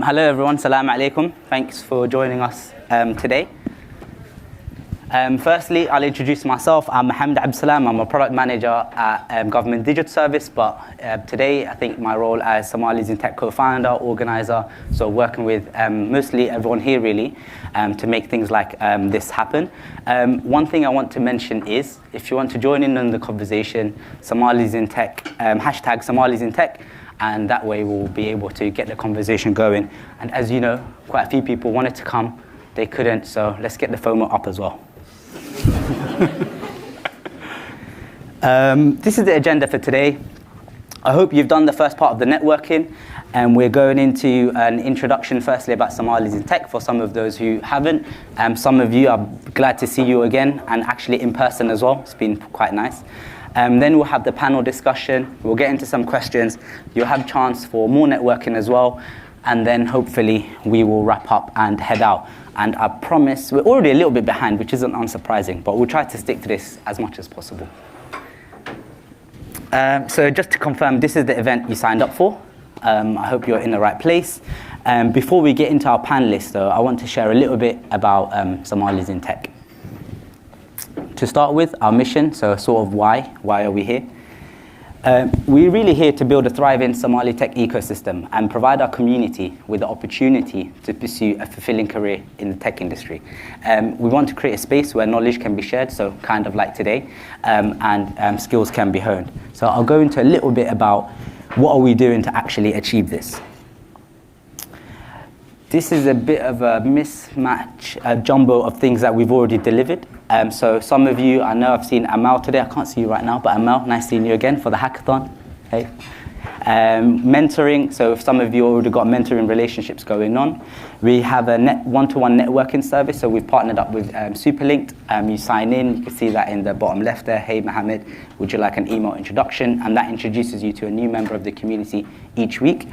Hello everyone, Salaam Alaikum. Thanks for joining us today. Firstly, I'll introduce myself. I'm Mohammed Abdulsalam. I'm a product manager at Government Digital Service, but today I think my role as Somali's in Tech co-founder, organizer, so working with mostly everyone here really to make things like this happen. One thing I want to mention is, if you want to join in on the conversation, Somalis in Tech, hashtag Somalis in Tech, and that way we'll be able to get the conversation going. And as you know, quite a few people wanted to come, they couldn't, so let's get the FOMO up as well. This is the agenda for today. I hope you've done the first part of the networking, and we're going into an introduction firstly about Somalis in Tech for some of those who haven't. Some of you, I'm glad to see you again, and actually in person as well. It's been quite nice. Then we'll have the panel discussion. We'll get into some questions. You'll have a chance for more networking as well. And then hopefully we will wrap up and head out. And I promise, we're already a little bit behind, which isn't unsurprising, but we'll try to stick to this as much as possible. So just to confirm, this is the event you signed up for. I hope you're in the right place. Before we get into our panelists though, I want to share a little bit about Somalis in Tech. To start with, our mission, so sort of why are we here? We're really here to build a thriving Somali tech ecosystem and provide our community with the opportunity to pursue a fulfilling career in the tech industry. We want to create a space where knowledge can be shared, so kind of like today, and skills can be honed. So I'll go into a little bit about what are we doing to actually achieve this. This is a bit of a mismatch, a jumble of things that we've already delivered. So some of you, I know I've seen Amal today. I can't see you right now, but Amal, nice seeing you again for the hackathon. Hey. Mentoring, so if some of you already got mentoring relationships going on. We have a one-to-one networking service, so we've partnered up with Superlinked. You sign in, you can see that in the bottom left there. Hey Mohammed, would you like an email introduction? And that introduces you to a new member of the community each week.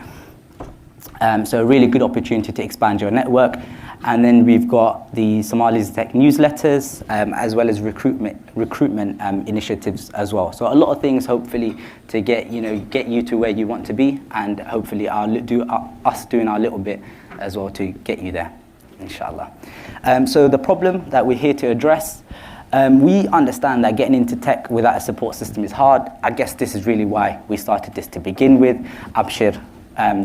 So a really good opportunity to expand your network. And then we've got the Somalis Tech newsletters, as well as recruitment initiatives as well. So a lot of things, hopefully, to get you to where you want to be, and hopefully us doing our little bit as well to get you there, inshallah. So the problem that we're here to address, we understand that getting into tech without a support system is hard. I guess this is really why we started this to begin with. Abshir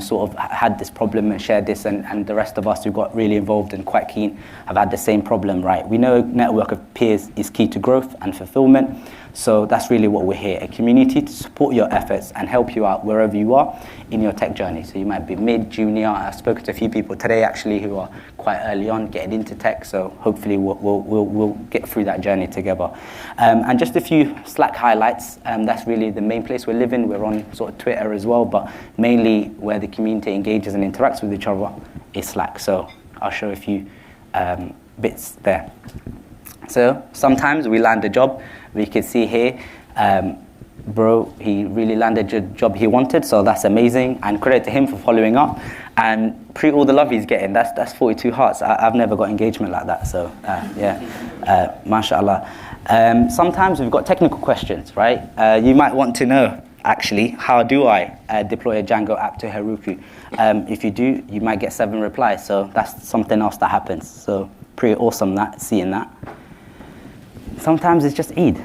sort of had this problem and shared this, and the rest of us who got really involved and quite keen have had the same problem, right? We know a network of peers is key to growth and fulfillment, so that's really what we're here, a community to support your efforts and help you out wherever you are in your tech journey. So you might be mid, junior. I've spoken to a few people today actually who are quite early on getting into tech, so hopefully we'll get through that journey together. And just a few Slack highlights, that's really the main place we're living. We're on sort of Twitter as well, but mainly where the community engages and interacts with each other is Slack. So I'll show a few bits there. So sometimes we land a job. We can see here, bro, he really landed a job he wanted, so that's amazing. And credit to him for following up. And all the love he's getting, that's 42 hearts. I've never got engagement like that, so yeah, mashallah. Sometimes we've got technical questions, right? You might want to know, actually, how do I deploy a Django app to Heroku? If you do, you might get 7 replies, so that's something else that happens. So pretty awesome seeing that. Sometimes it's just Eid.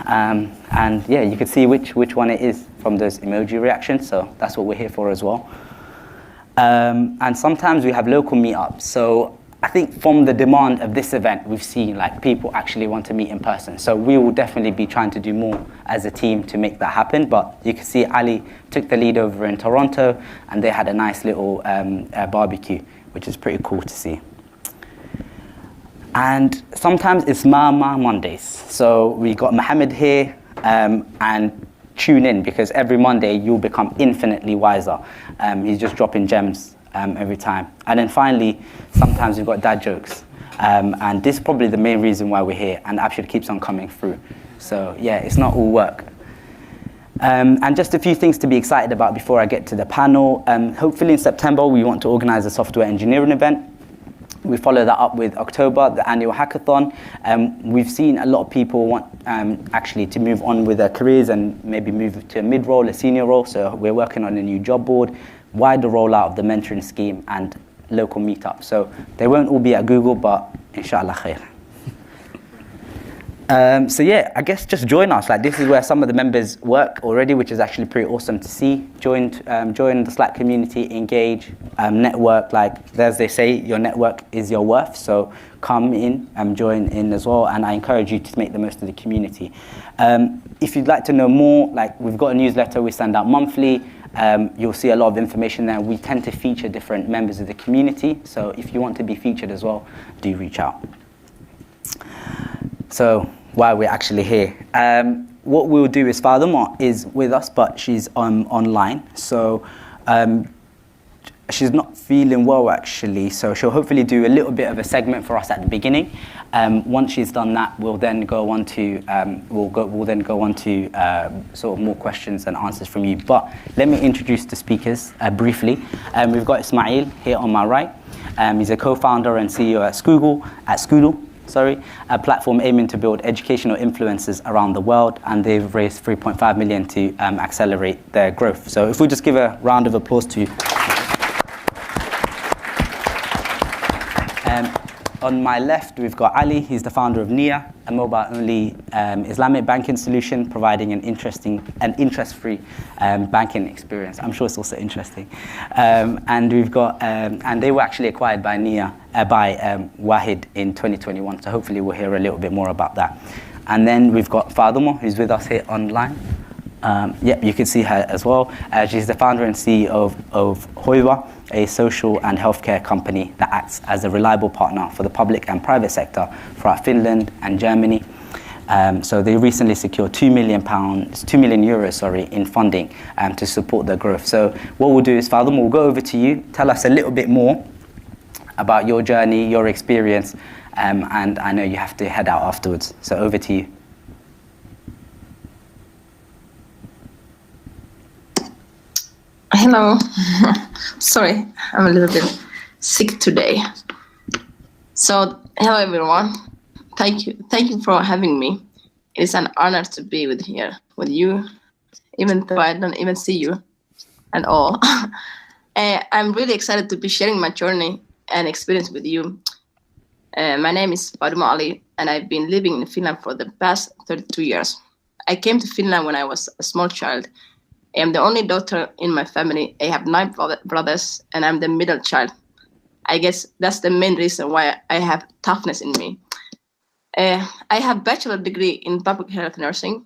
And yeah, you can see which one it is from those emoji reactions, so that's what we're here for as well. And sometimes we have local meetups. So I think from the demand of this event, we've seen like people actually want to meet in person. So we will definitely be trying to do more as a team to make that happen. But you can see Ali took the lead over in Toronto, and they had a nice little barbecue, which is pretty cool to see. And sometimes it's Mama Mondays. So we got Mohammed here, and tune in, because every Monday you'll become infinitely wiser. He's just dropping gems every time. And then finally, sometimes we've got dad jokes. And this is probably the main reason why we're here, and Abshir keeps on coming through. So yeah, it's not all work. And just a few things to be excited about before I get to the panel. Hopefully in September, we want to organize a software engineering event. We follow that up with October, the annual hackathon. We've seen a lot of people want actually to move on with their careers and maybe move to a mid-role, a senior role. So we're working on a new job board. wider rollout of the mentoring scheme and local meetups. So they won't all be at Google, but inshallah khair. So yeah, I guess just join us. Like, this is where some of the members work already, which is actually pretty awesome to see. Join the Slack community, engage, network. Like, as they say, your network is your worth. So come in and join in as well. And I encourage you to make the most of the community. If you'd like to know more, like, we've got a newsletter we send out monthly. You'll see a lot of information there. We tend to feature different members of the community. So if you want to be featured as well, do reach out. So while we're actually here, what we'll do is Fadumo is with us, but she's online. So she's not feeling well actually. So she'll hopefully do a little bit of a segment for us at the beginning. Once she's done that, we'll then go on to sort of more questions and answers from you. But let me introduce the speakers briefly. We've got Ismail here on my right. He's a co-founder and CEO at Scoodle. A platform aiming to build educational influencers around the world, and they've raised 3.5 million to accelerate their growth. So if we just give a round of applause to on my left, we've got Ali. He's the founder of Niyah, a mobile-only Islamic banking solution providing an interest-free banking experience. I'm sure it's also interesting. And we've got, and they were actually acquired by Niyah, by Wahid in 2021. So hopefully we'll hear a little bit more about that. And then we've got Fadumo, who's with us here online. Yep, you can see her as well. She's the founder and CEO of Hoiwa, a social and healthcare company that acts as a reliable partner for the public and private sector throughout Finland and Germany. So they recently secured €2 million in funding to support their growth. So what we'll do is, Fadumo, we'll go over to you. Tell us a little bit more about your journey, your experience, and I know you have to head out afterwards. So over to you. Hello. Sorry, I'm a little bit sick today. So, hello everyone. Thank you for having me. It is an honor to be here with you, even though I don't even see you at all. I'm really excited to be sharing my journey and experience with you. My name is Fadumo Ali, and I've been living in Finland for the past 32 years. I came to Finland when I was a small child. I am the only daughter in my family. I have 9 brothers, and I'm the middle child. I guess that's the main reason why I have toughness in me. I have a bachelor degree in public health nursing.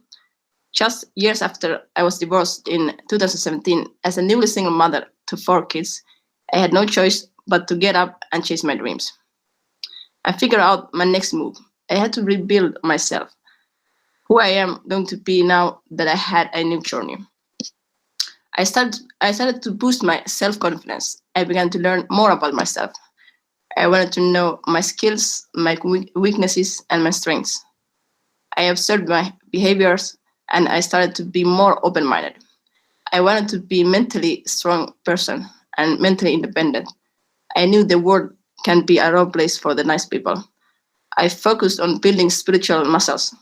Just years after I was divorced in 2017, as a newly single mother to 4 kids, I had no choice but to get up and chase my dreams. I figured out my next move. I had to rebuild myself, who I am going to be now that I had a new journey. I started to boost my self-confidence. I began to learn more about myself. I wanted to know my skills, my weaknesses, and my strengths. I observed my behaviors, and I started to be more open-minded. I wanted to be a mentally strong person and mentally independent. I knew the world can be a raw place for the nice people. I focused on building spiritual muscles.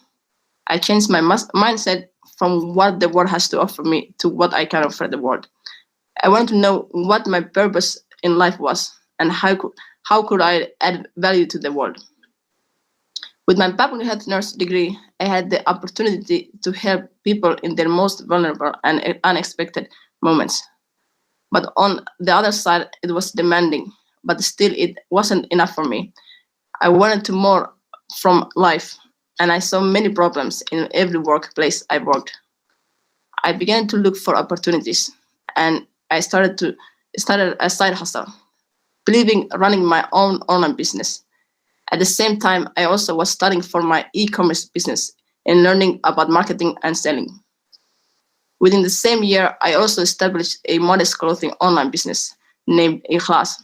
I changed my mindset from what the world has to offer me to what I can offer the world. I wanted to know what my purpose in life was and how could I add value to the world. With my public health nurse degree, I had the opportunity to help people in their most vulnerable and unexpected moments. But on the other side, it was demanding, but still it wasn't enough for me. I wanted to more from life, and I saw many problems in every workplace I worked. I began to look for opportunities, and I started a side hustle, believing running my own online business. At the same time, I also was studying for my e-commerce business and learning about marketing and selling. Within the same year, I also established a modest clothing online business named Ikhlas.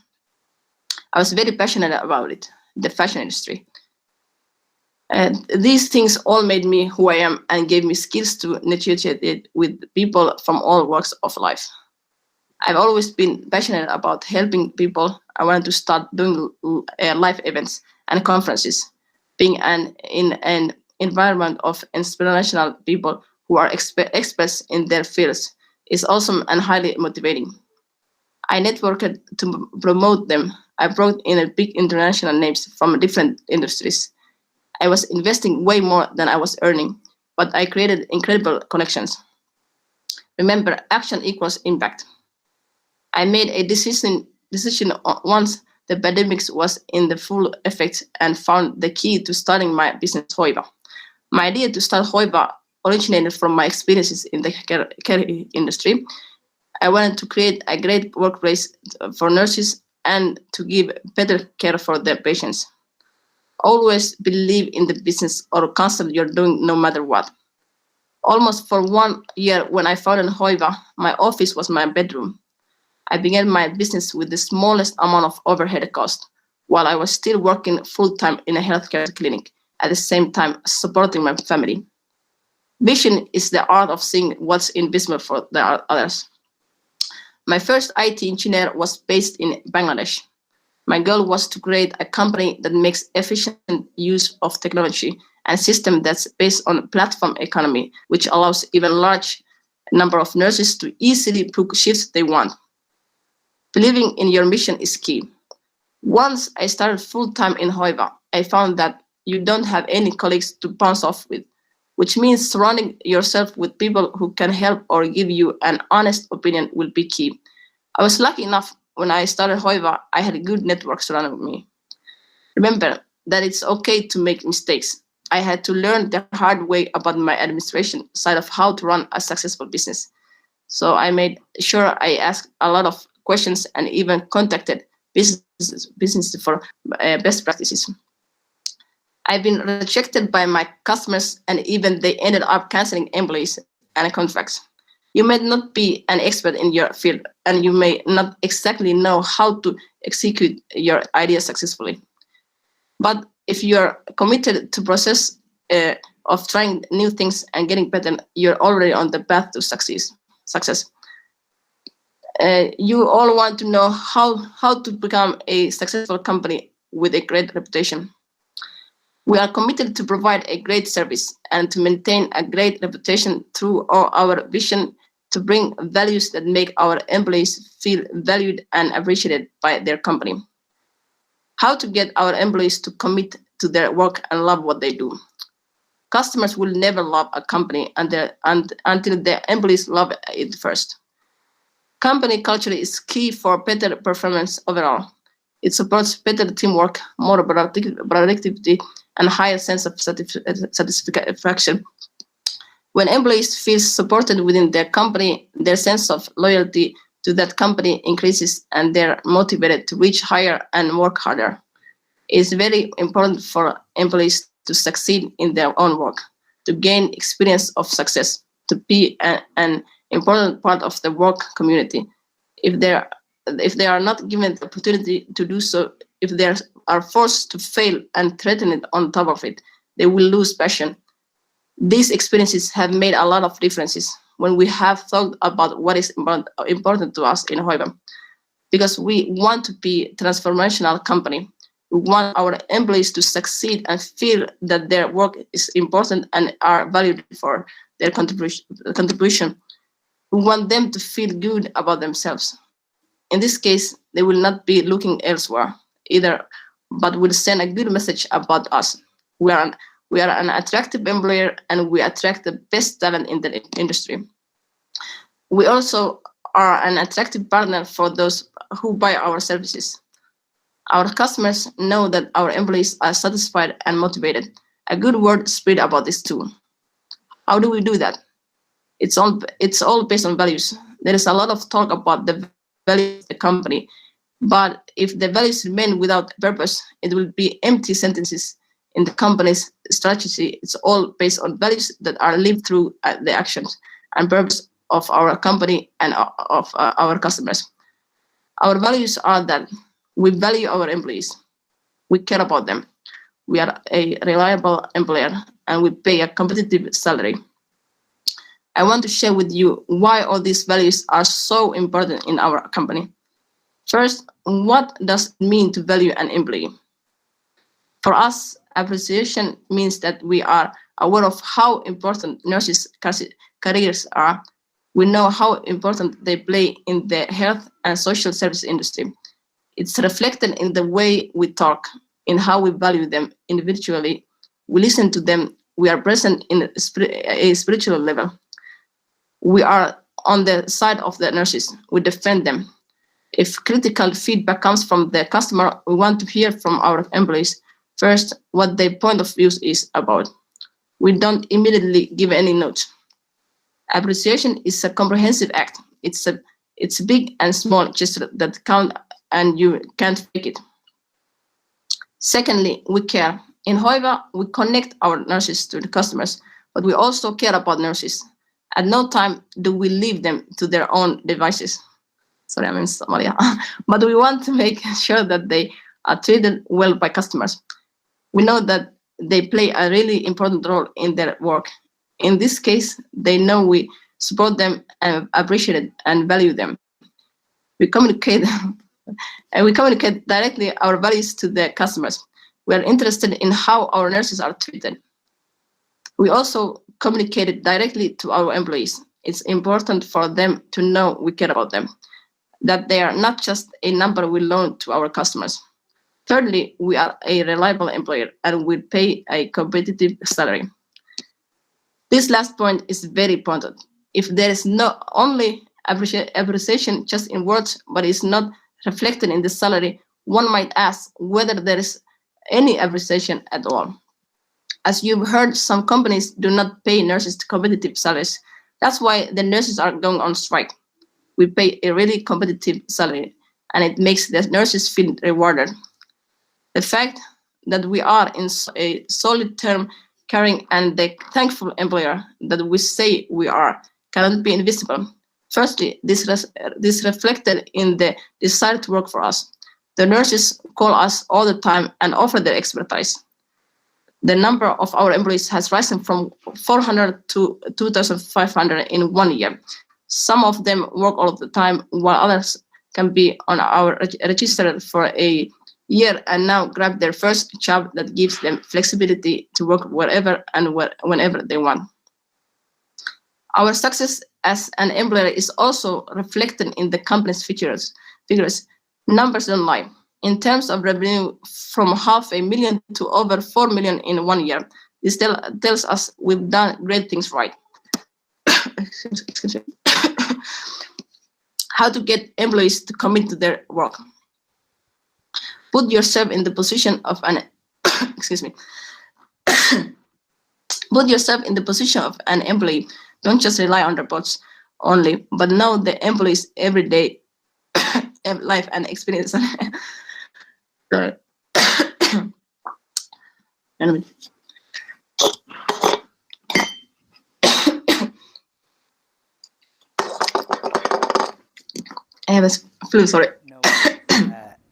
I was very passionate about it, the fashion industry. These things all made me who I am and gave me skills to negotiate with people from all walks of life. I've always been passionate about helping people. I wanted to start doing live events and conferences, being in an environment of inspirational people who are experts in their fields is awesome and highly motivating. I networked to promote them. I brought in big international names from different industries. I was investing way more than I was earning, but I created incredible connections. Remember, action equals impact. I made a decision once the pandemic was in the full effect and found the key to starting my business, Hoiwa. My idea to start Hoiwa originated from my experiences in the care industry. I wanted to create a great workplace for nurses and to give better care for their patients. Always believe in the business or concept you're doing no matter what. Almost for 1 year when I founded Hoiwa, my office was my bedroom. I began my business with the smallest amount of overhead cost, while I was still working full-time in a healthcare clinic, at the same time supporting my family. Vision is the art of seeing what's invisible for the others. My first IT engineer was based in Bangladesh. My goal was to create a company that makes efficient use of technology and a system that's based on platform economy, which allows even large number of nurses to easily book shifts they want. Believing in your mission is key. Once I started full-time in Hoiwa, I found that you don't have any colleagues to bounce off with, which means surrounding yourself with people who can help or give you an honest opinion will be key. I was lucky enough when I started Hoiwa, I had a good network surrounding me. Remember that it's okay to make mistakes. I had to learn the hard way about my administration side of how to run a successful business. So I made sure I asked a lot of questions and even contacted businesses for best practices. I've been rejected by my customers and even they ended up canceling employees and contracts. You may not be an expert in your field and you may not exactly know how to execute your idea successfully. But if you're committed to process of trying new things and getting better, you're already on the path to success. You all want to know how to become a successful company with a great reputation. We are committed to provide a great service and to maintain a great reputation through our vision to bring values that make our employees feel valued and appreciated by their company. How to get our employees to commit to their work and love what they do. Customers will never love a company until their employees love it first. Company culture is key for better performance overall. It supports better teamwork, more productivity, and higher sense of satisfaction. When employees feel supported within their company, their sense of loyalty to that company increases and they're motivated to reach higher and work harder. It's very important for employees to succeed in their own work, to gain experience of success, to be an important part of the work community. If they are not given the opportunity to do so, if they are forced to fail and threaten it on top of it, they will lose passion. These experiences have made a lot of differences when we have thought about what is important to us in Hoiwa. Because we want to be a transformational company. We want our employees to succeed and feel that their work is important and are valued for their contribution. We want them to feel good about themselves. In this case, they will not be looking elsewhere either, but will send a good message about us. We are an attractive employer and we attract the best talent in the industry. We also are an attractive partner for those who buy our services. Our customers know that our employees are satisfied and motivated. A good word spread about this too. How do we do that? It's all based on values. There is a lot of talk about the values of the company, but if the values remain without purpose, it will be empty sentences in the company's strategy. It's all based on values that are lived through the actions and purpose of our company and of our customers. Our values are that we value our employees, we care about them, we are a reliable employer, and we pay a competitive salary. I want to share with you why all these values are so important in our company. First, what does it mean to value an employee? For us, appreciation means that we are aware of how important nurses' careers are. We know how important they play in the health and social service industry. It's reflected in the way we talk, in how we value them individually. We listen to them. We are present in a spiritual level. We are on the side of the nurses. We defend them. If critical feedback comes from the customer, we want to hear from our employees first what their point of view is about. We don't immediately give any notes. Appreciation is a comprehensive act. It's big and small gesture that count, and you can't fake it. Secondly, we care. In Hoiwa, we connect our nurses to the customers, but we also care about nurses. At no time do we leave them to their own devices. Sorry, I'm in Somali. But we want to make sure that they are treated well by customers. We know that they play a really important role in their work. In this case, they know we support them and appreciate it and value them. We communicate directly our values to the customers. We are interested in how our nurses are treated. We also communicate it directly to our employees. It's important for them to know we care about them, that they are not just a number we loan to our customers. Thirdly, we are a reliable employer and we pay a competitive salary. This last point is very important. If there is not only appreciation just in words, but it's not reflected in the salary, one might ask whether there is any appreciation at all. As you've heard, some companies do not pay nurses competitive salaries. That's why the nurses are going on strike. We pay a really competitive salary, and it makes the nurses feel rewarded. The fact that we are in a solid term caring and the thankful employer that we say we are cannot be invisible. Firstly, this reflected in the desire to work for us. The nurses call us all the time and offer their expertise. The number of our employees has risen from 400 to 2,500 in 1 year. Some of them work all the time, while others can be on our register for a year and now grab their first job that gives them flexibility to work wherever and whenever they want. Our success as an employer is also reflected in the company's figures. Numbers don't lie. In terms of revenue, from 500,000 to over 4 million in 1 year, this tells us we've done great things right. Excuse me. How to get employees to commit to their work. Put yourself in the position of an excuse me. Put yourself in the position of an employee. Don't just rely on reports only, but know the employee's everyday life and experience. I have a flu, sorry.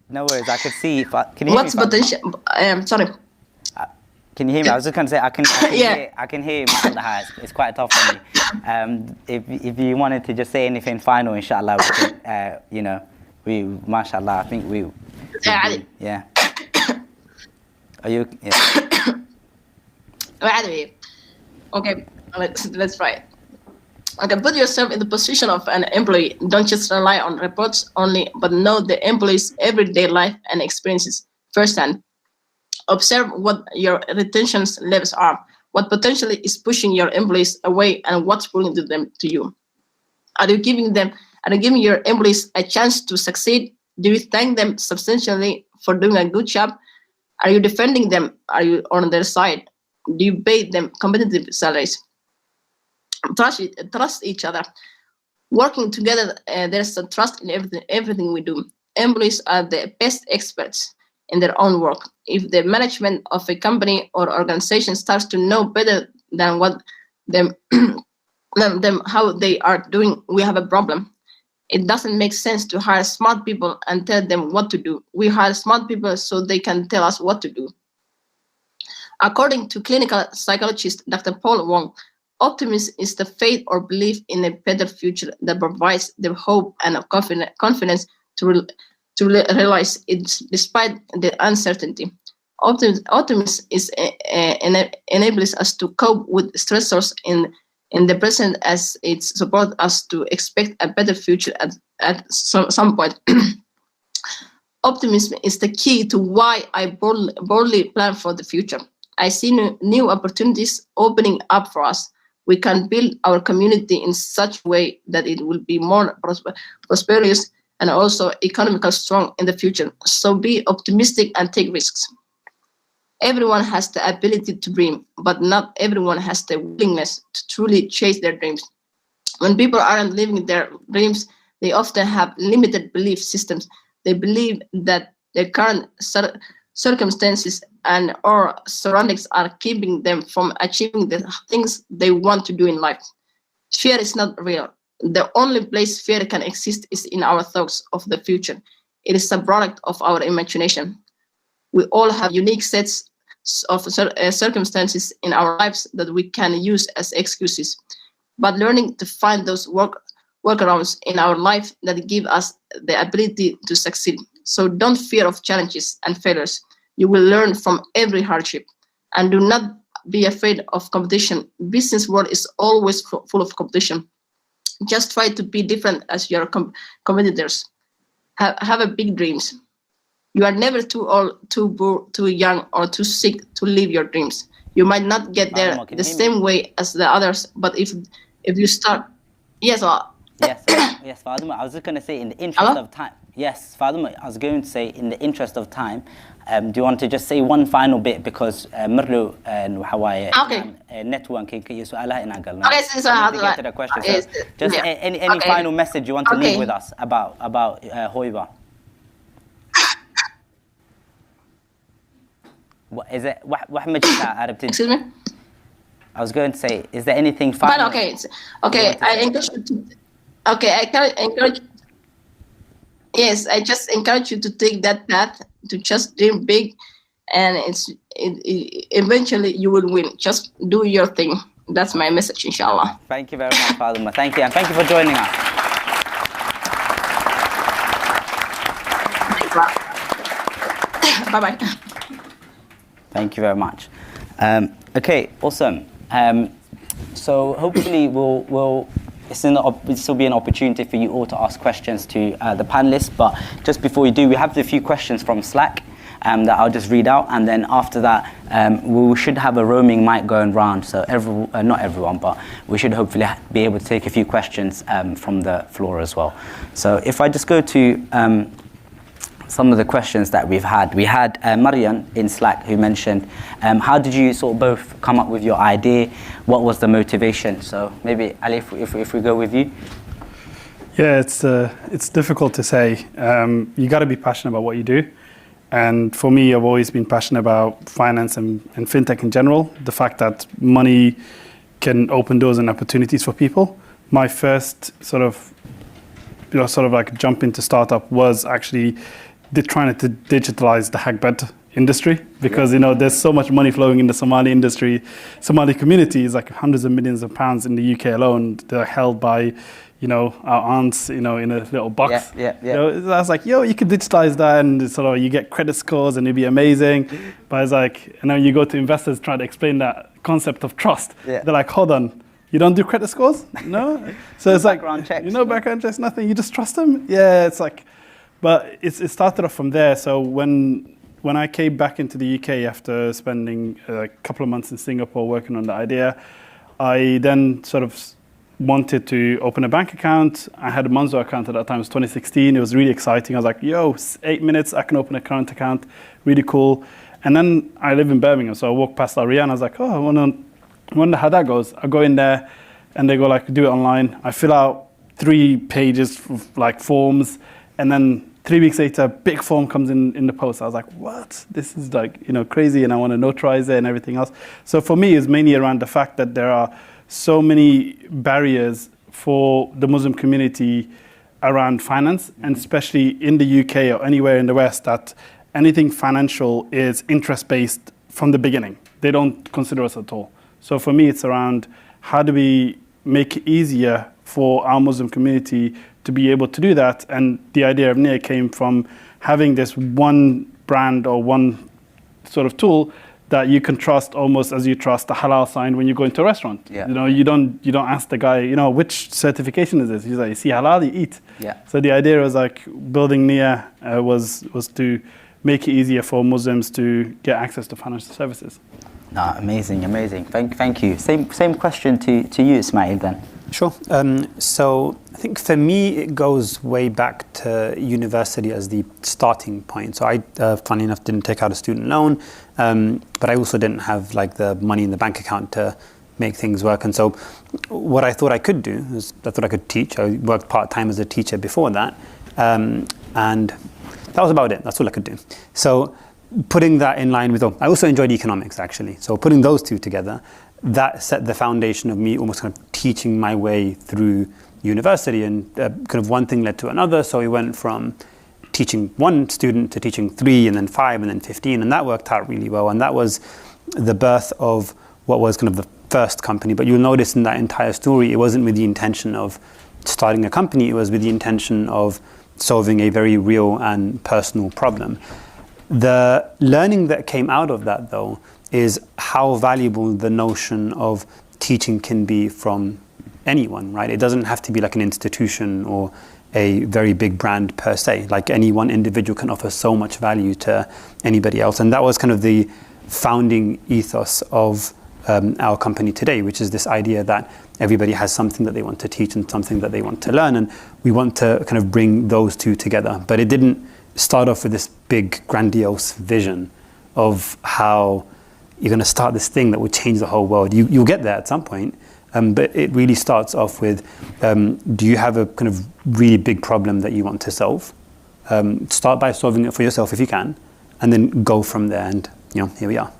No worries, I could see. Can you hear What's me? potential? Sorry. Can you hear me? I was just going to say, I can hear you. It's quite tough for me. If you wanted to just say anything final, inshallah, we could, mashallah, I think we yeah. Are you? Yeah. Okay, let's try it. Okay, put yourself in the position of an employee. Don't just rely on reports only, but know the employee's everyday life and experiences firsthand. Observe what your retention levels are, what potentially is pushing your employees away, and what's pulling them to you. Are you giving your employees a chance to succeed? Do you thank them substantially for doing a good job? Are you defending them? Are you on their side? Do you pay them competitive salaries? Trust each other. Working together, there's a trust in everything we do. Employees are the best experts in their own work. If the management of a company or organization starts to know better than what them how they are doing, we have a problem. It doesn't make sense to hire smart people and tell them what to do. We hire smart people so they can tell us what to do. According to clinical psychologist Dr. Paul Wong, optimism is the faith or belief in a better future that provides the hope and confidence to realize it despite the uncertainty. Optimism enables us to cope with stressors in in the present, as it supports us to expect a better future at some point. Optimism is the key to why I boldly plan for the future. I see new opportunities opening up for us. We can build our community in such a way that it will be more prosperous and also economically strong in the future. So be optimistic and take risks. Everyone has the ability to dream, but not everyone has the willingness to truly chase their dreams. When people aren't living their dreams, they often have limited belief systems. They believe that their current circumstances and or surroundings are keeping them from achieving the things they want to do in life. Fear is not real. The only place fear can exist is in our thoughts of the future. It is a product of our imagination. We all have unique sets of circumstances in our lives that we can use as excuses. But learning to find those workarounds in our life that give us the ability to succeed. So don't fear of challenges and failures. You will learn from every hardship. And do not be afraid of competition. Business world is always full of competition. Just try to be different as your competitors. Have a big dreams. You are never too old, too young, or too sick to live your dreams. You might not get there the same way as the others, but if you start, yes, yes, Fadumo. I was just going to say, in the interest of time. Yes, Fadumo. I was going to say, in the interest of time, do you want to just say one final bit, because Mirlu and Hawaii networking سؤالها إن قلنا. Okay, so get to the question. So just any final message you want to leave with us about Hoiwa. What is it? Excuse me? I was going to say, is there anything final? But I encourage you to. I encourage. Yes, I just encourage you to take that path, to just dream big, and eventually you will win. Just do your thing. That's my message, inshallah. Thank you very much, Fadumo. Thank you, and thank you for joining us. Bye-bye. Thank you very much. Okay, awesome. So hopefully this will be an opportunity for you all to ask questions to the panelists. But just before we do, we have a few questions from Slack that I'll just read out, and then after that, we should have a roaming mic going round. So not everyone, but we should hopefully be able to take a few questions from the floor as well. So if I just go to some of the questions that we've had. We had Marian in Slack who mentioned, how did you sort of both come up with your idea? What was the motivation? So maybe Ali, if we go with you. Yeah, it's difficult to say. You got to be passionate about what you do. And for me, I've always been passionate about finance and fintech in general. The fact that money can open doors and opportunities for people. My first sort of like jump into startup was actually trying to digitalize the Hagbed industry, because there's so much money flowing in the Somali industry. Somali community is like hundreds of millions of pounds in the UK alone. They're held by our aunts in a little box. Yeah. I was like, you could digitalize that, and sort of you get credit scores and it'd be amazing. But it's like, you go to investors trying to explain that concept of trust. They're like, hold on, you don't do credit scores? No. So it's like, background checks, nothing. You just trust them? Yeah, it's like. But it started off from there. So when I came back into the UK after spending a couple of months in Singapore working on the idea, I then sort of wanted to open a bank account. I had a Monzo account at that time. It was 2016. It was really exciting. I was like, 8 minutes, I can open a current account. Really cool. And then I live in Birmingham, so I walked past Al Riyan. I was like, I wonder how that goes. I go in there, and they go like, do it online. I fill out 3 pages of like forms, and then 3 weeks later, a big form comes in the post. I was like, what? This is like, crazy, and I want to notarize it and everything else. So for me, it's mainly around the fact that there are so many barriers for the Muslim community around finance, and especially in the UK or anywhere in the West, that anything financial is interest-based from the beginning. They don't consider us at all. So for me, it's around how do we make it easier for our Muslim community to be able to do that. And the idea of Niyah came from having this one brand or one sort of tool that you can trust almost as you trust a halal sign when you go into a restaurant. Yeah. You know, you don't ask the guy, you know, which certification is this? He's like, you see halal, you eat. Yeah. So the idea was like building Niyah was to make it easier for Muslims to get access to financial services. No, amazing. Thank you. Same question to you, Ismail, then. Sure. So I think for me, it goes way back to university as the starting point. So I, funny enough, didn't take out a student loan, but I also didn't have like the money in the bank account to make things work. And so what I thought I could do is I thought I could teach. I worked part-time as a teacher before that. And that was about it. That's all I could do. So putting that in line with, I also enjoyed economics actually. So putting those two together, that set the foundation of me almost kind of teaching my way through university, and kind of one thing led to another. So we went from teaching one student to teaching 3 and then 5 and then 15, and that worked out really well. And that was the birth of what was kind of the first company. But you'll notice in that entire story, it wasn't with the intention of starting a company, it was with the intention of solving a very real and personal problem. The learning that came out of that, though, is how valuable the notion of teaching can be from anyone, right? It doesn't have to be like an institution or a very big brand per se. Like any one individual can offer so much value to anybody else. And that was kind of the founding ethos of our company today, which is this idea that everybody has something that they want to teach and something that they want to learn. And we want to kind of bring those two together. But it didn't start off with this big grandiose vision of how you're going to start this thing that will change the whole world. You'll get there at some point, but it really starts off with, do you have a kind of really big problem that you want to solve? Start by solving it for yourself if you can, and then go from there. And here we are.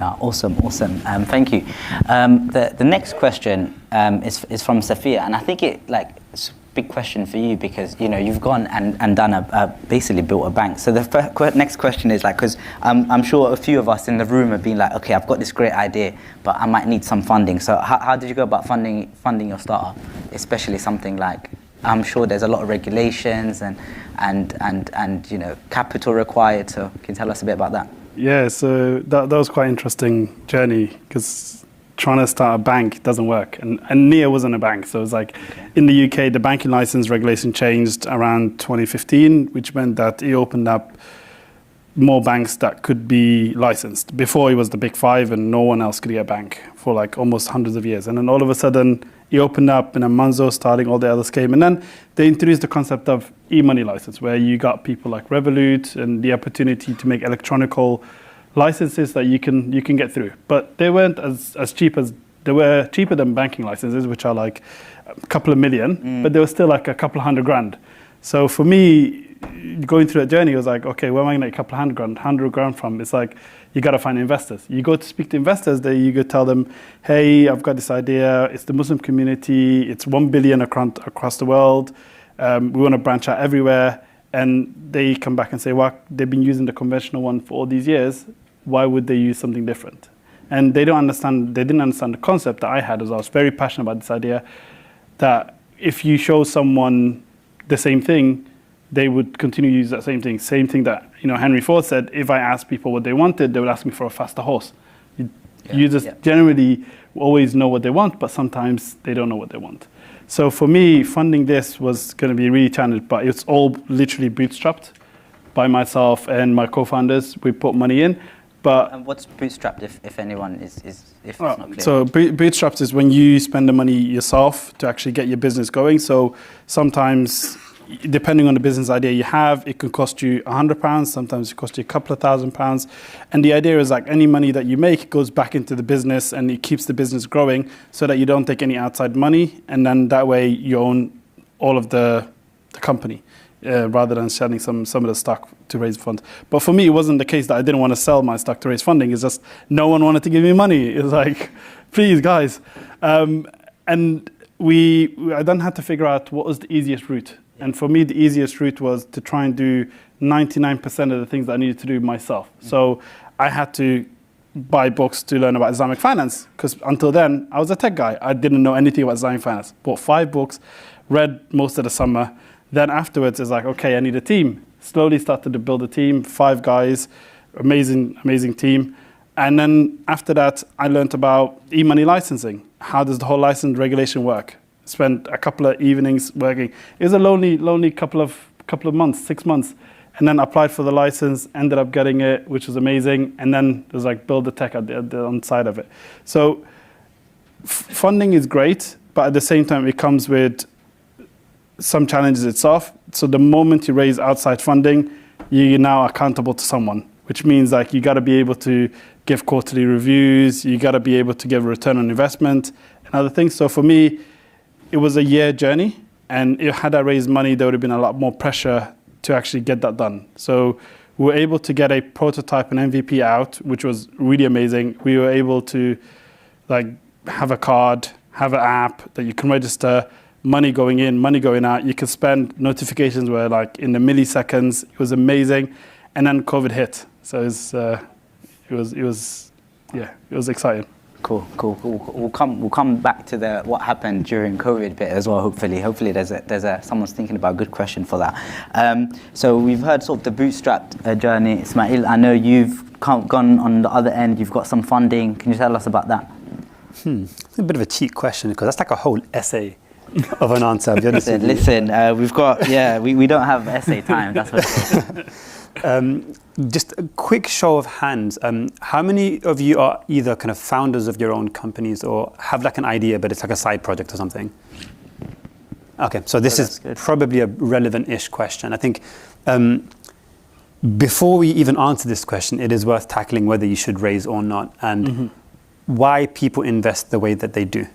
Awesome. Thank you. The next question is from Sophia, and I think it's a big question for you because you've gone and done basically built a bank. So the next question is because I'm sure a few of us in the room have been like, okay, I've got this great idea, but I might need some funding. So how did you go about funding your startup, especially something like, I'm sure there's a lot of regulations and capital required. So can you tell us a bit about that? Yeah, so that was quite an interesting journey because trying to start a bank doesn't work. And Niyah wasn't a bank. So it was in the UK, the banking license regulation changed around 2015, which meant that it opened up more banks that could be licensed. Before it was the big 5 and no one else could get a bank for almost hundreds of years. And then all of a sudden it opened up and then Manzo starting, all the others came. And then they introduced the concept of e-money license, where you got people like Revolut and the opportunity to make electronical licenses that you can get through. But they weren't as cheap as, they were cheaper than banking licenses, which are a couple of million, but they were still a couple of $100,000. So for me, going through that journey, it was okay, where am I going to get a couple of $100,000 from? It's you got to find investors. You go to speak to investors, you go tell them, hey, I've got this idea. It's the Muslim community. It's 1 billion across the world. We want to branch out everywhere. And they come back and say, well, they've been using the conventional one for all these years. Why would they use something different? And they didn't understand the concept that I had, as I was very passionate about this idea that if you show someone the same thing, they would continue to use that same thing. Same thing that Henry Ford said, if I asked people what they wanted, they would ask me for a faster horse. Users generally always know what they want, but sometimes they don't know what they want. So for me, funding this was going to be really challenging, but it's all literally bootstrapped by myself and my co-founders. We put money in. And what's bootstrapped, if anyone if it's not clear? So bootstrapped is when you spend the money yourself to actually get your business going. So sometimes, depending on the business idea you have, it can cost you £100. Sometimes it costs you a couple of £1,000s. And the idea is any money that you make goes back into the business and it keeps the business growing so that you don't take any outside money. And then that way you own all of the company. Rather than selling some of the stock to raise funds. But for me, it wasn't the case that I didn't want to sell my stock to raise funding. It's just no one wanted to give me money. It's please, guys. And I then had to figure out what was the easiest route. And for me, the easiest route was to try and do 99% of the things that I needed to do myself. So I had to buy books to learn about Islamic finance, because until then, I was a tech guy. I didn't know anything about Islamic finance. Bought 5 books, read most of the summer. Then afterwards, it's okay, I need a team. Slowly started to build a team, 5 guys, amazing team. And then after that, I learned about e-money licensing. How does the whole license regulation work? Spent a couple of evenings working. It was a lonely couple of months, 6 months. And then applied for the license, ended up getting it, which was amazing. And then there's like build the tech on the side of it. So funding is great, but at the same time, it comes with some challenges itself. So the moment you raise outside funding, you're now accountable to someone, which means like you got to be able to give quarterly reviews, you got to be able to give a return on investment and other things. So for me, it was a year journey, and had I raised money, there would have been a lot more pressure to actually get that done. So we were able to get a prototype and MVP out, which was really amazing. We were able to like have a card, have an app that you can register, money going in, money going out. You could spend, notifications were like in the milliseconds. It was amazing. And then COVID hit. So it was exciting. Cool. We'll come back to what happened during COVID bit as well. Hopefully there's someone's thinking about a good question for that. So we've heard sort of the bootstrapped journey, Ismail. I know you've gone on the other end. You've got some funding. Can you tell us about that? It's a bit of a cheat question because that's like a whole essay of an answer. Listen, we've got we don't have essay time. That's what it is. Just a quick show of hands. How many of you are either kind of founders of your own companies or have like an idea, but it's like a side project or something? Okay, so this is probably a relevant-ish question. I think before we even answer this question, it is worth tackling whether you should raise or not and why people invest the way that they do.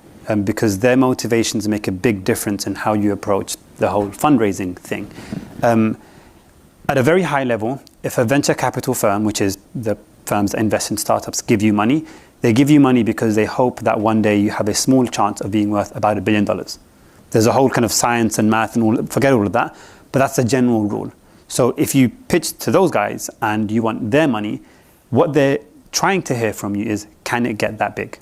Because their motivations make a big difference in how you approach the whole fundraising thing. At a very high level, if a venture capital firm, which is the firms that invest in startups, give you money, they give you money because they hope that one day you have a small chance of being worth about $1 billion. There's a whole kind of science and math and forget all of that, but that's a general rule. So if you pitch to those guys and you want their money, what they're trying to hear from you is, can it get that big?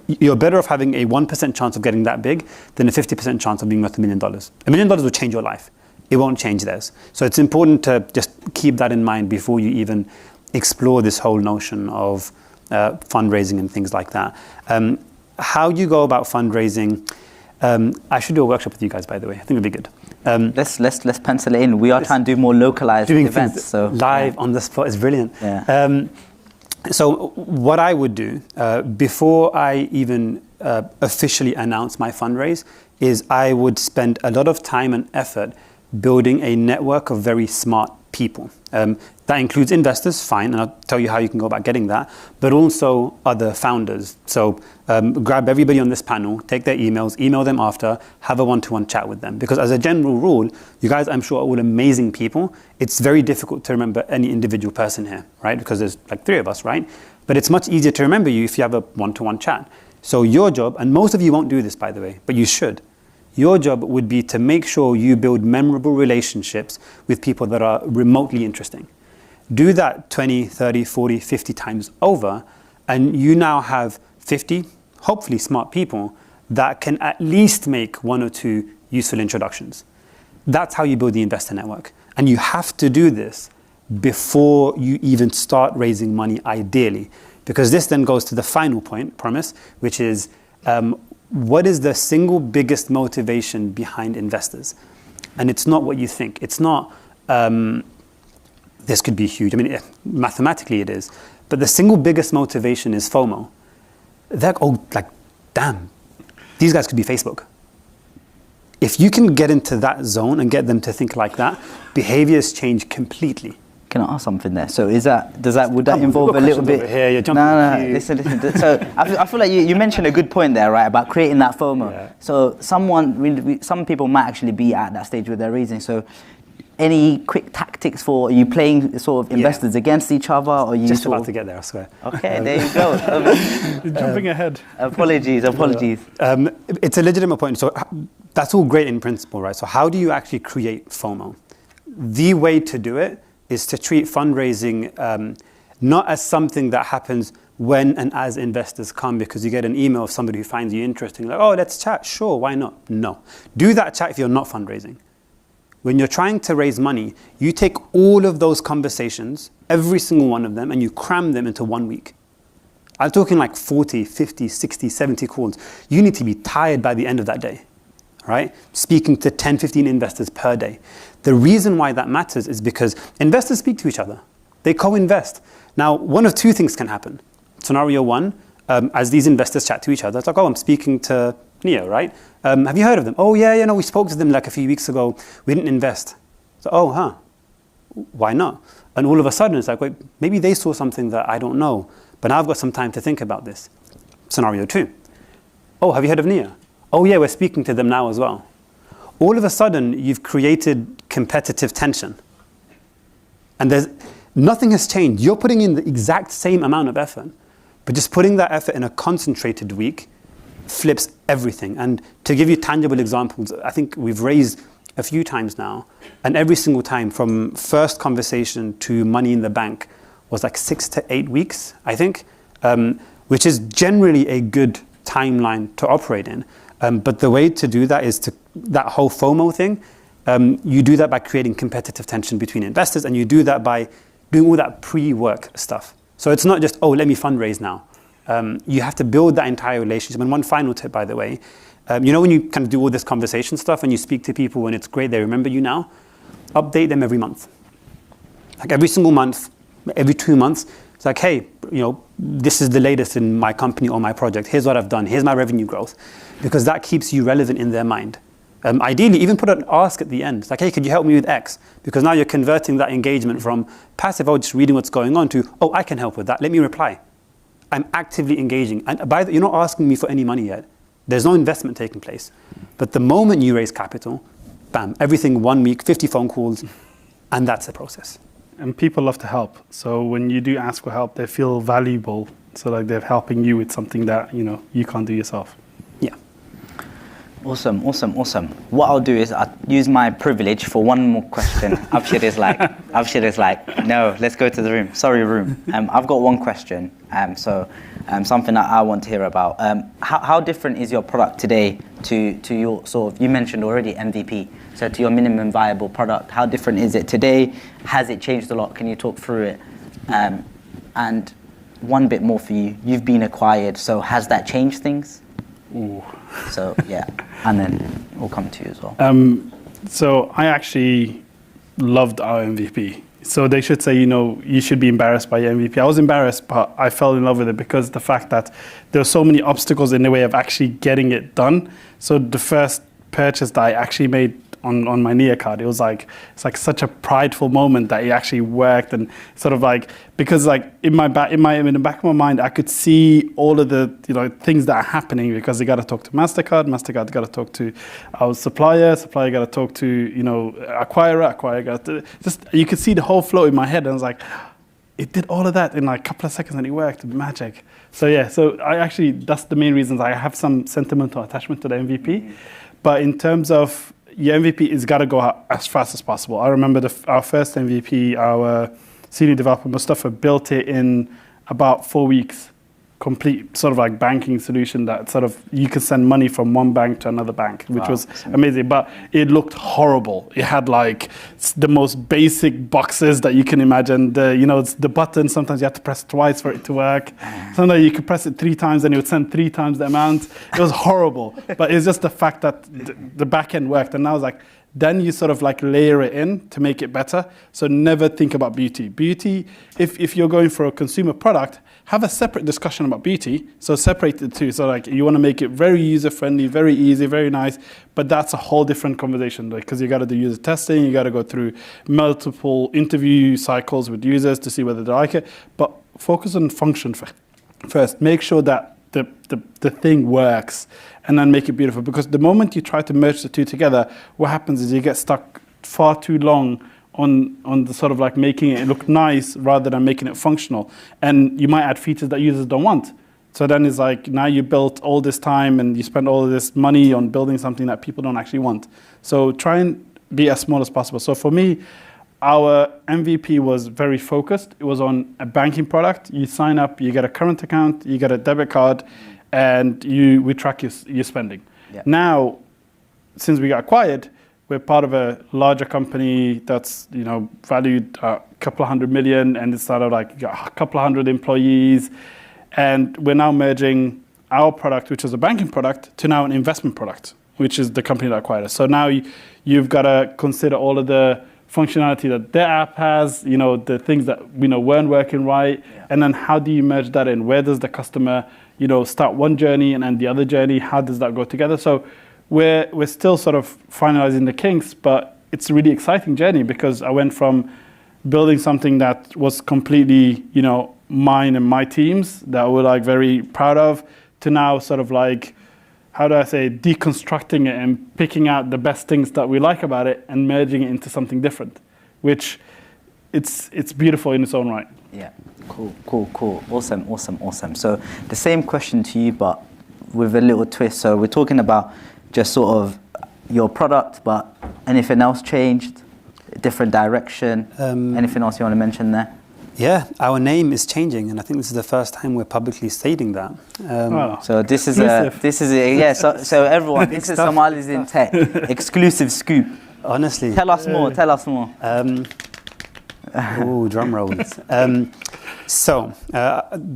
You're better off having a 1% chance of getting that big than a 50% chance of being worth $1 million. $1 million will change your life. It won't change theirs. So it's important to just keep that in mind before you even explore this whole notion of fundraising and things like that. How you go about fundraising, I should do a workshop with you guys, by the way. I think it'd be good. Let's pencil it in. We are trying to do more localized events. So live on the spot is brilliant. Yeah. So what I would do before I even officially announce my fundraise is I would spend a lot of time and effort building a network of very smart people. That includes investors, fine, and I'll tell you how you can go about getting that, but also other founders. So grab everybody on this panel, take their emails, email them after, have a one-to-one chat with them. Because as a general rule, you guys, I'm sure, are all amazing people. It's very difficult to remember any individual person here, right? Because there's like 3 of us, right? But it's much easier to remember you if you have a one-to-one chat. So your job, and most of you won't do this, by the way, but you should. Your job would be to make sure you build memorable relationships with people that are remotely interesting. Do that 20, 30, 40, 50 times over, and you now have 50, hopefully smart people that can at least make 1 or 2 useful introductions. That's how you build the investor network. And you have to do this before you even start raising money, ideally. Because this then goes to the final point, promise, which is what is the single biggest motivation behind investors? And it's not what you think. It's not, this could be huge. I mean, mathematically it is. But the single biggest motivation is FOMO. They're, damn, these guys could be Facebook. If you can get into that zone and get them to think like that, behaviors change completely. Can I ask something there? So would that involve a little bit? Here, you're jumping no. Listen. So I feel like you mentioned a good point there, right, about creating that FOMO. Yeah. So some people might actually be at that stage with their raising. So any quick tactics for, are you playing sort of investors against each other, or are you just about to get there, I swear. Okay, there you go. You're jumping ahead. Apologies. It's a legitimate point. So that's all great in principle, right? So how do you actually create FOMO? The way to do it is to treat fundraising not as something that happens when and as investors come because you get an email of somebody who finds you interesting, like, oh, let's chat, sure, why not? No. Do that chat if you're not fundraising. when you're trying to raise money, you take all of those conversations, every single one of them, and you cram them into 1 week. I'm talking like 40, 50, 60, 70 calls. You need to be tired by the end of that day, right? Speaking to 10, 15 investors per day. The reason why that matters is because investors speak to each other. They co-invest. Now, one of two things can happen. Scenario one, as these investors chat to each other, it's like, oh, I'm speaking to Niyah, right? Have you heard of them? Oh, yeah, we spoke to them like a few weeks ago. We didn't invest. So, oh, huh. Why not? And all of a sudden, it's like, wait, maybe they saw something that I don't know, but now I've got some time to think about this. Scenario two. Oh, have you heard of Niyah? Oh, yeah, we're speaking to them now as well. All of a sudden, you've created competitive tension. And nothing has changed. You're putting in the exact same amount of effort, but just putting that effort in a concentrated week flips everything. And to give you tangible examples, I think we've raised a few times now, and every single time from first conversation to money in the bank was like 6 to 8 weeks, I think, which is generally a good timeline to operate in. But the way to do that is that whole FOMO thing, you do that by creating competitive tension between investors, and you do that by doing all that pre-work stuff. So it's not just, oh, let me fundraise now. You have to build that entire relationship. And one final tip, by the way, when you kind of do all this conversation stuff and you speak to people and it's great, they remember you now, update them every month. Like every single month, every 2 months, it's like, hey, this is the latest in my company or my project. Here's what I've done. Here's my revenue growth. Because that keeps you relevant in their mind. Ideally, even put an ask at the end. It's like, hey, could you help me with X? Because now you're converting that engagement from passive, oh, just reading what's going on, to, oh, I can help with that. Let me reply. I'm actively engaging. And you're not asking me for any money yet. There's no investment taking place. But the moment you raise capital, bam, everything 1 week, 50 phone calls, and that's the process. And people love to help. So when you do ask for help, they feel valuable. So like they're helping you with something that, you can't do yourself. Yeah. Awesome. What I'll do is I'll use my privilege for one more question. Abshir is like, no, let's go to the room. Sorry, room. I've got one question. Something that I want to hear about. How different is your product today to your sort of, you mentioned already MVP, so to your minimum viable product? How different is it today? Has it changed a lot? Can you talk through it? And one bit more for you. You've been acquired, so has that changed things? Ooh. So yeah, and then we'll come to you as well. So I actually loved our MVP. So they should say, you should be embarrassed by your MVP. I was embarrassed, but I fell in love with it because the fact that there were so many obstacles in the way of actually getting it done. So the first purchase that I actually made on my Niyah card, it's like such a prideful moment that it actually worked, and sort of like, because like in the back of my mind, I could see all of the things that are happening, because you got to talk to MasterCard got to talk to our supplier got to talk to acquirer got to, just, you could see the whole flow in my head, and I was like, it did all of that in like a couple of seconds, and it worked, magic. So yeah, so that's the main reasons I have some sentimental attachment to the MVP. But in terms of your MVP, it's got to go out as fast as possible. I remember our first MVP, our senior developer Mustafa built it in about 4 weeks. Complete sort of like banking solution that sort of you could send money from one bank to another bank, which was amazing. But it looked horrible. It had like the most basic boxes that you can imagine. It's the button. Sometimes you have to press twice for it to work. Sometimes you could press it 3 times and it would send 3 times the amount. It was horrible. But it's just the fact that the back end worked, and I was like, then you sort of like layer it in to make it better. So never think about beauty. Beauty, if you're going for a consumer product, have a separate discussion about beauty. So separate the two. So like you want to make it very user-friendly, very easy, very nice, but that's a whole different conversation, because you got to do user testing, you got to go through multiple interview cycles with users to see whether they like it. But focus on function first. Make sure that the thing works, and then make it beautiful. Because the moment you try to merge the two together, what happens is you get stuck far too long on the sort of like making it look nice rather than making it functional. And you might add features that users don't want. So then it's like, now you built all this time and you spend all of this money on building something that people don't actually want. So try and be as small as possible. So for me, our MVP was very focused. It was on a banking product. You sign up, you get a current account, you get a debit card, and we track your spending. Yeah. Now, since we got acquired, we're part of a larger company that's, valued a couple of 100 million, and it's sort of like a couple of 100 employees. And we're now merging our product, which is a banking product, to now an investment product, which is the company that acquired us. So now you've got to consider all of the functionality that their app has, the things that weren't working right, and then how do you merge that in? Where does the customer, start one journey and then the other journey? How does that go together? So we're still sort of finalizing the kinks, but it's a really exciting journey because I went from building something that was completely, mine and my team's that we're like very proud of, to now sort of like, how do I say, deconstructing it and picking out the best things that we like about it and merging it into something different, which it's beautiful in its own right. Yeah, cool. Awesome. So the same question to you, but with a little twist. So we're talking about just sort of your product, but anything else changed? Different direction? Anything else you want to mention there? Yeah, our name is changing, and I think this is the first time we're publicly stating that. So this is yeah. So everyone, this is Somalis in Tech exclusive scoop. Honestly, tell us more. Oh, drum rolls.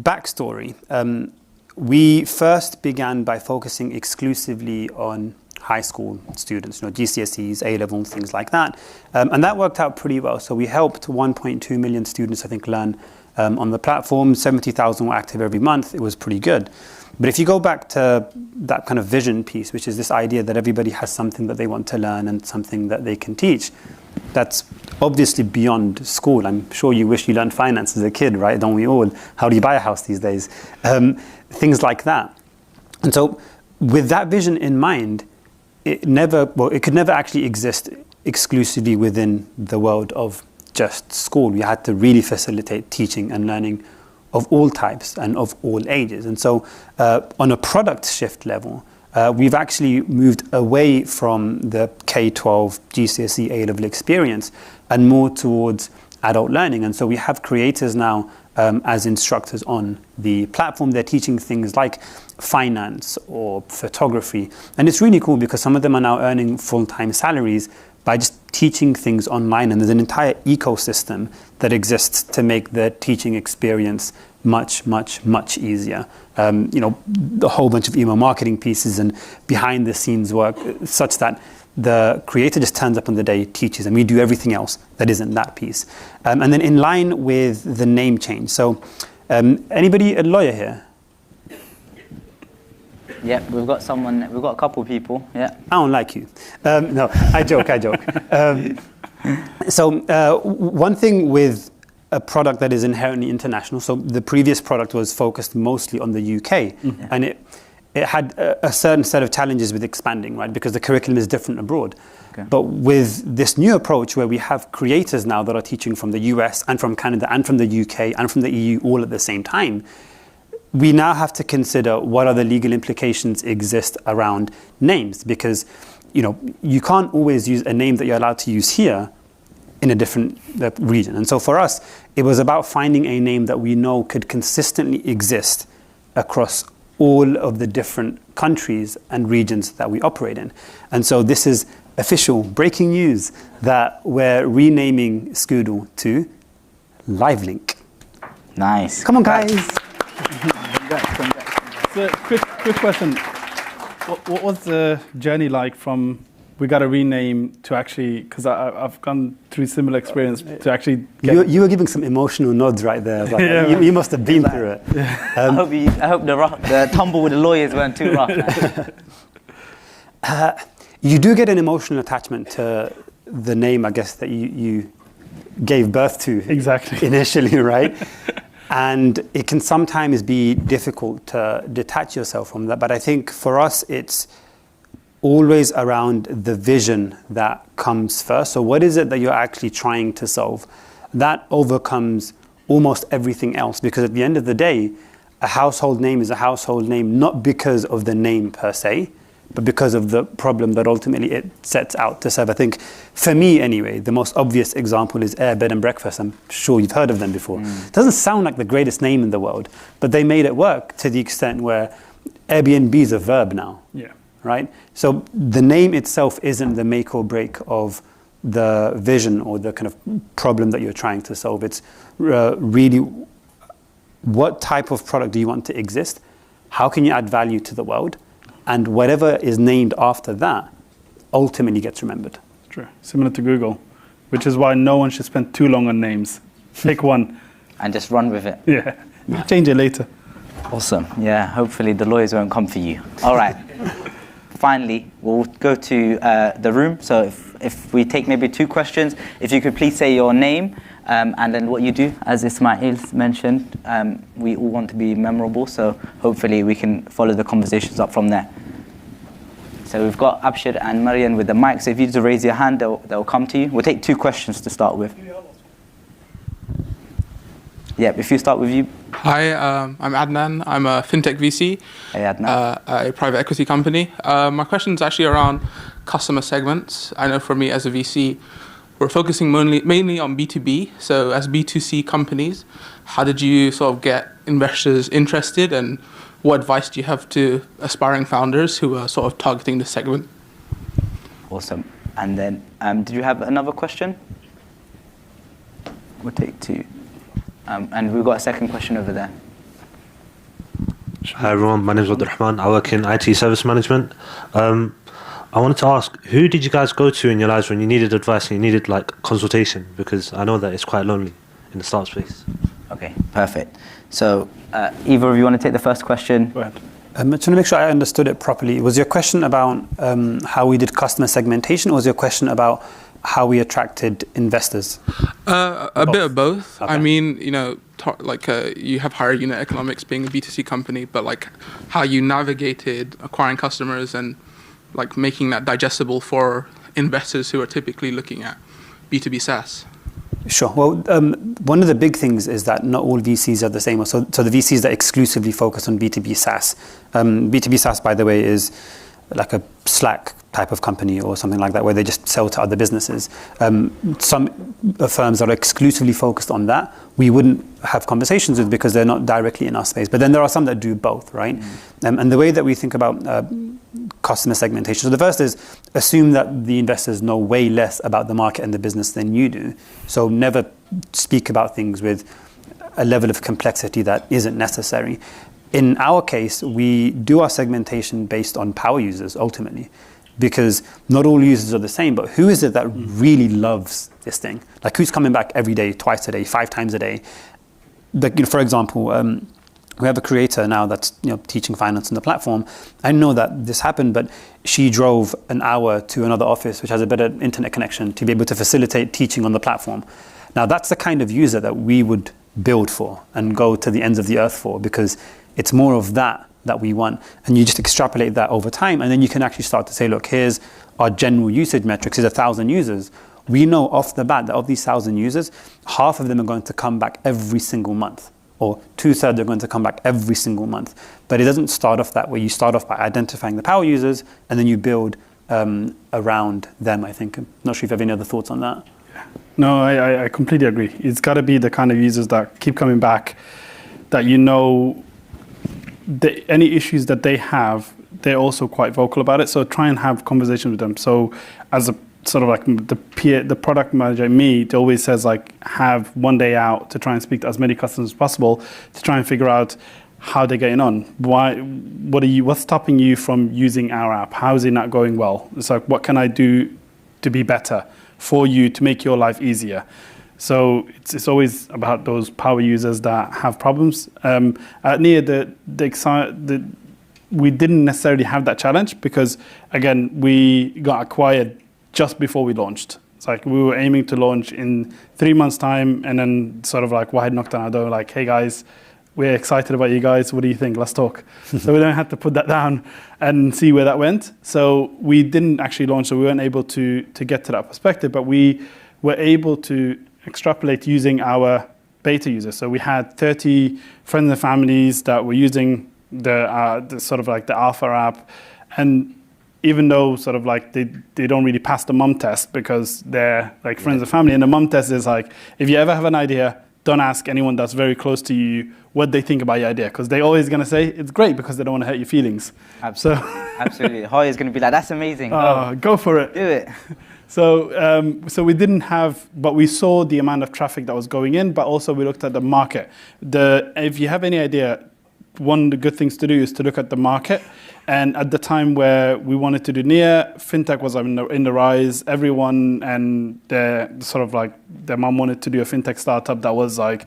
Backstory. We first began by focusing exclusively on high school students, GCSEs, A-level, things like that. And that worked out pretty well. So we helped 1.2 million students, I think, learn on the platform. 70,000 were active every month. It was pretty good. But if you go back to that kind of vision piece, which is this idea that everybody has something that they want to learn and something that they can teach, that's obviously beyond school. I'm sure you wish you learned finance as a kid, right? Don't we all? How do you buy a house these days? Things like that. And so with that vision in mind, it could never actually exist exclusively within the world of just school. We had to really facilitate teaching and learning of all types and of all ages. And so on a product shift level, we've actually moved away from the K-12 GCSE A-level experience and more towards adult learning. And so we have creators now as instructors on the platform. They're teaching things like finance or photography. And it's really cool because some of them are now earning full-time salaries by just teaching things online. And there's an entire ecosystem that exists to make the teaching experience much, much, much easier. A whole bunch of email marketing pieces and behind the scenes work such that the creator just turns up on the day, teaches, and we do everything else that isn't that piece. And then in line with the name change. So anybody a lawyer here? Yeah, we've got a couple people, yeah. I don't like you. No, I joke. So one thing with a product that is inherently international, so the previous product was focused mostly on the UK, and it had a certain set of challenges with expanding, right? Because the curriculum is different abroad. Okay. But with this new approach where we have creators now that are teaching from the US and from Canada and from the UK and from the EU all at the same time, we now have to consider what other legal implications exist around names, because you can't always use a name that you're allowed to use here in a different region. And so for us, it was about finding a name that we know could consistently exist across all of the different countries and regions that we operate in. And so this is official breaking news that we're renaming Scoodle to LiveLink. Nice. Come on, guys. So quick question. What was the journey like from we got a rename to actually, because I've gone through similar experience to actually get... You were giving some emotional nods right there. Like, yeah, you must have been through it. I hope the tumble with the lawyers weren't too rough. You do get an emotional attachment to the name, I guess, that you gave birth to. Exactly. Initially, right? And it can sometimes be difficult to detach yourself from that. But I think for us, it's always around the vision that comes first. So what is it that you're actually trying to solve? That overcomes almost everything else, because at the end of the day, a household name is a household name, not because of the name per se, but because of the problem that ultimately it sets out to serve. I think, for me anyway, the most obvious example is Air Bed and Breakfast. I'm sure you've heard of them before. It doesn't sound like the greatest name in the world, but they made it work to the extent where Airbnb is a verb now. Yeah. right? So the name itself isn't the make or break of the vision or the kind of problem that you're trying to solve. It's really what type of product do you want to exist? How can you add value to the world? And whatever is named after that ultimately gets remembered. True. Similar to Google, which is why no one should spend too long on names. Pick one. And just run with it. Yeah. Change it later. Awesome. Yeah, hopefully the lawyers won't come for you. All right. Finally, we'll go to the room. So if we take maybe 2 questions, if you could please say your name and then what you do. As Ismail mentioned, we all want to be memorable, so hopefully we can follow the conversations up from there. So we've got Abshir and Marian with the mic, so if you just raise your hand, they'll come to you. We'll take 2 questions to start with. Yeah, if you start with you. Hi, I'm Adnan. I'm a fintech VC, Hey, Adnan. a private equity company. My question is actually around customer segments. I know for me as a VC, we're focusing mainly on B2B. So as B2C companies, how did you sort of get investors interested, and what advice do you have to aspiring founders who are sort of targeting this segment? Awesome. And then, did you have another question? We'll take 2. And we've got a second question over there. Hi everyone, my name is Abdulrahman. I work in IT service management. I wanted to ask, who did you guys go to in your lives when you needed advice and you needed like consultation? Because I know that it's quite lonely in the startup space. Okay, perfect. So either of you want to take the first question? Go ahead. I'm trying to make sure I understood it properly. Was your question about how we did customer segmentation, or was your question about how we attracted investors? A bit of both. Okay. I mean, you know, you have higher unit economics being a B2C company, but like how you navigated acquiring customers and like making that digestible for investors who are typically looking at B2B SaaS. Sure. Well, one of the big things is that not all VCs are the same. So the VCs that exclusively focus on B2B SaaS. B2B SaaS, by the way, is like a Slack type of company or something like that, where they just sell to other businesses. Some firms that are exclusively focused on that, we wouldn't have conversations with because they're not directly in our space. But then there are some that do both, right? And the way that we think about customer segmentation. So the first is assume that the investors know way less about the market and the business than you do. So never speak about things with a level of complexity that isn't necessary. In our case, we do our segmentation based on power users ultimately, because not all users are the same, but who is it that really loves this thing? Like who's coming back every day, twice a day, 5 times a day? Like, for example, we have a creator now that's teaching finance on the platform. I know that this happened, but she drove an hour to another office which has a better internet connection to be able to facilitate teaching on the platform. Now that's the kind of user that we would build for and go to the ends of the earth for, because it's more of that we want. And you just extrapolate that over time, and then you can actually start to say, look, here's our general usage metrics, is 1,000 users. We know off the bat that of these 1,000 users, half of them are going to come back every single month, or 2/3 are going to come back every single month. But it doesn't start off that way. You start off by identifying the power users, and then you build around them, I think. I'm not sure if you have any other thoughts on that. No, I completely agree. It's got to be the kind of users that keep coming back, that any issues that they have, they're also quite vocal about it. So try and have conversations with them. So as a sort of like the product manager in me, it always says like have one day out to try and speak to as many customers as possible to try and figure out how they're getting on. What's stopping you from using our app? How is it not going well? It's like, what can I do to be better for you to make your life easier? So it's always about those power users that have problems. At Niyah, we didn't necessarily have that challenge because, again, we got acquired just before we launched. It's like we were aiming to launch in 3 months' time, and then sort of like Wahid knocked on our door, like, hey guys, we're excited about you guys. What do you think? Let's talk. So we don't have to put that down and see where that went. So we didn't actually launch, so we weren't able to get to that perspective, but we were able to extrapolate using our beta users. So we had 30 friends and families that were using the sort of like the alpha app, and even though sort of like they don't really pass the mum test because they're like friends and family, and the mum test is like, if you ever have an idea, don't ask anyone that's very close to you what they think about your idea, because they're always going to say it's great because they don't want to hurt your feelings. Absolutely. So, Absolutely. Hoy is going to be like, that's amazing. go for it. Do it. So we didn't have, but we saw the amount of traffic that was going in, but also we looked at the market. If you have any idea, one of the good things to do is to look at the market. And at the time where we wanted to do Niyah, fintech was in the rise. Everyone and their mom wanted to do a fintech startup that was like,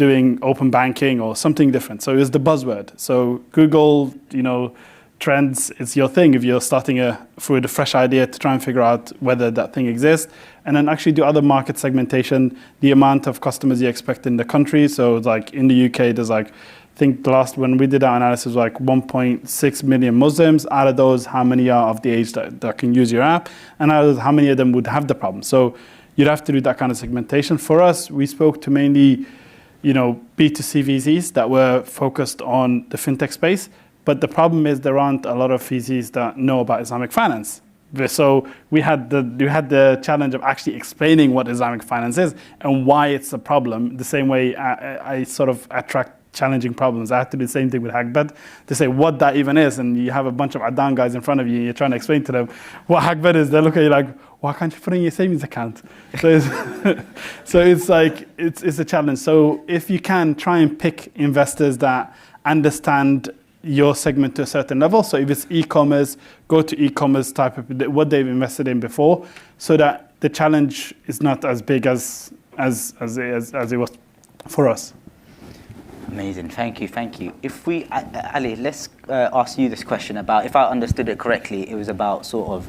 doing open banking or something different. So it was the buzzword. So Google, trends, it's your thing if you're starting with a fresh idea to try and figure out whether that thing exists. And then actually do other market segmentation, the amount of customers you expect in the country. So like in the UK, there's like, I think when we did our analysis, like 1.6 million Muslims. Out of those, how many are of the age that can use your app? And out of those, how many of them would have the problem? So you'd have to do that kind of segmentation. For us, we spoke to mainly, B2C VCs that were focused on the fintech space. But the problem is there aren't a lot of VCs that know about Islamic finance. So we had the challenge of actually explaining what Islamic finance is and why it's a problem. The same way I sort of attract challenging problems. I had to do the same thing with Hagbed to say what that even is. And you have a bunch of Adan guys in front of you and you're trying to explain to them what Hagbed is. They look at you like, why can't you put in your savings account? So it's like, it's a challenge. So if you can, try and pick investors that understand your segment to a certain level. So if it's e-commerce, go to e-commerce type of what they've invested in before, so that the challenge is not as big as it was for us. Amazing, thank you. If we, Ali, let's ask you this question about, if I understood it correctly, it was about sort of,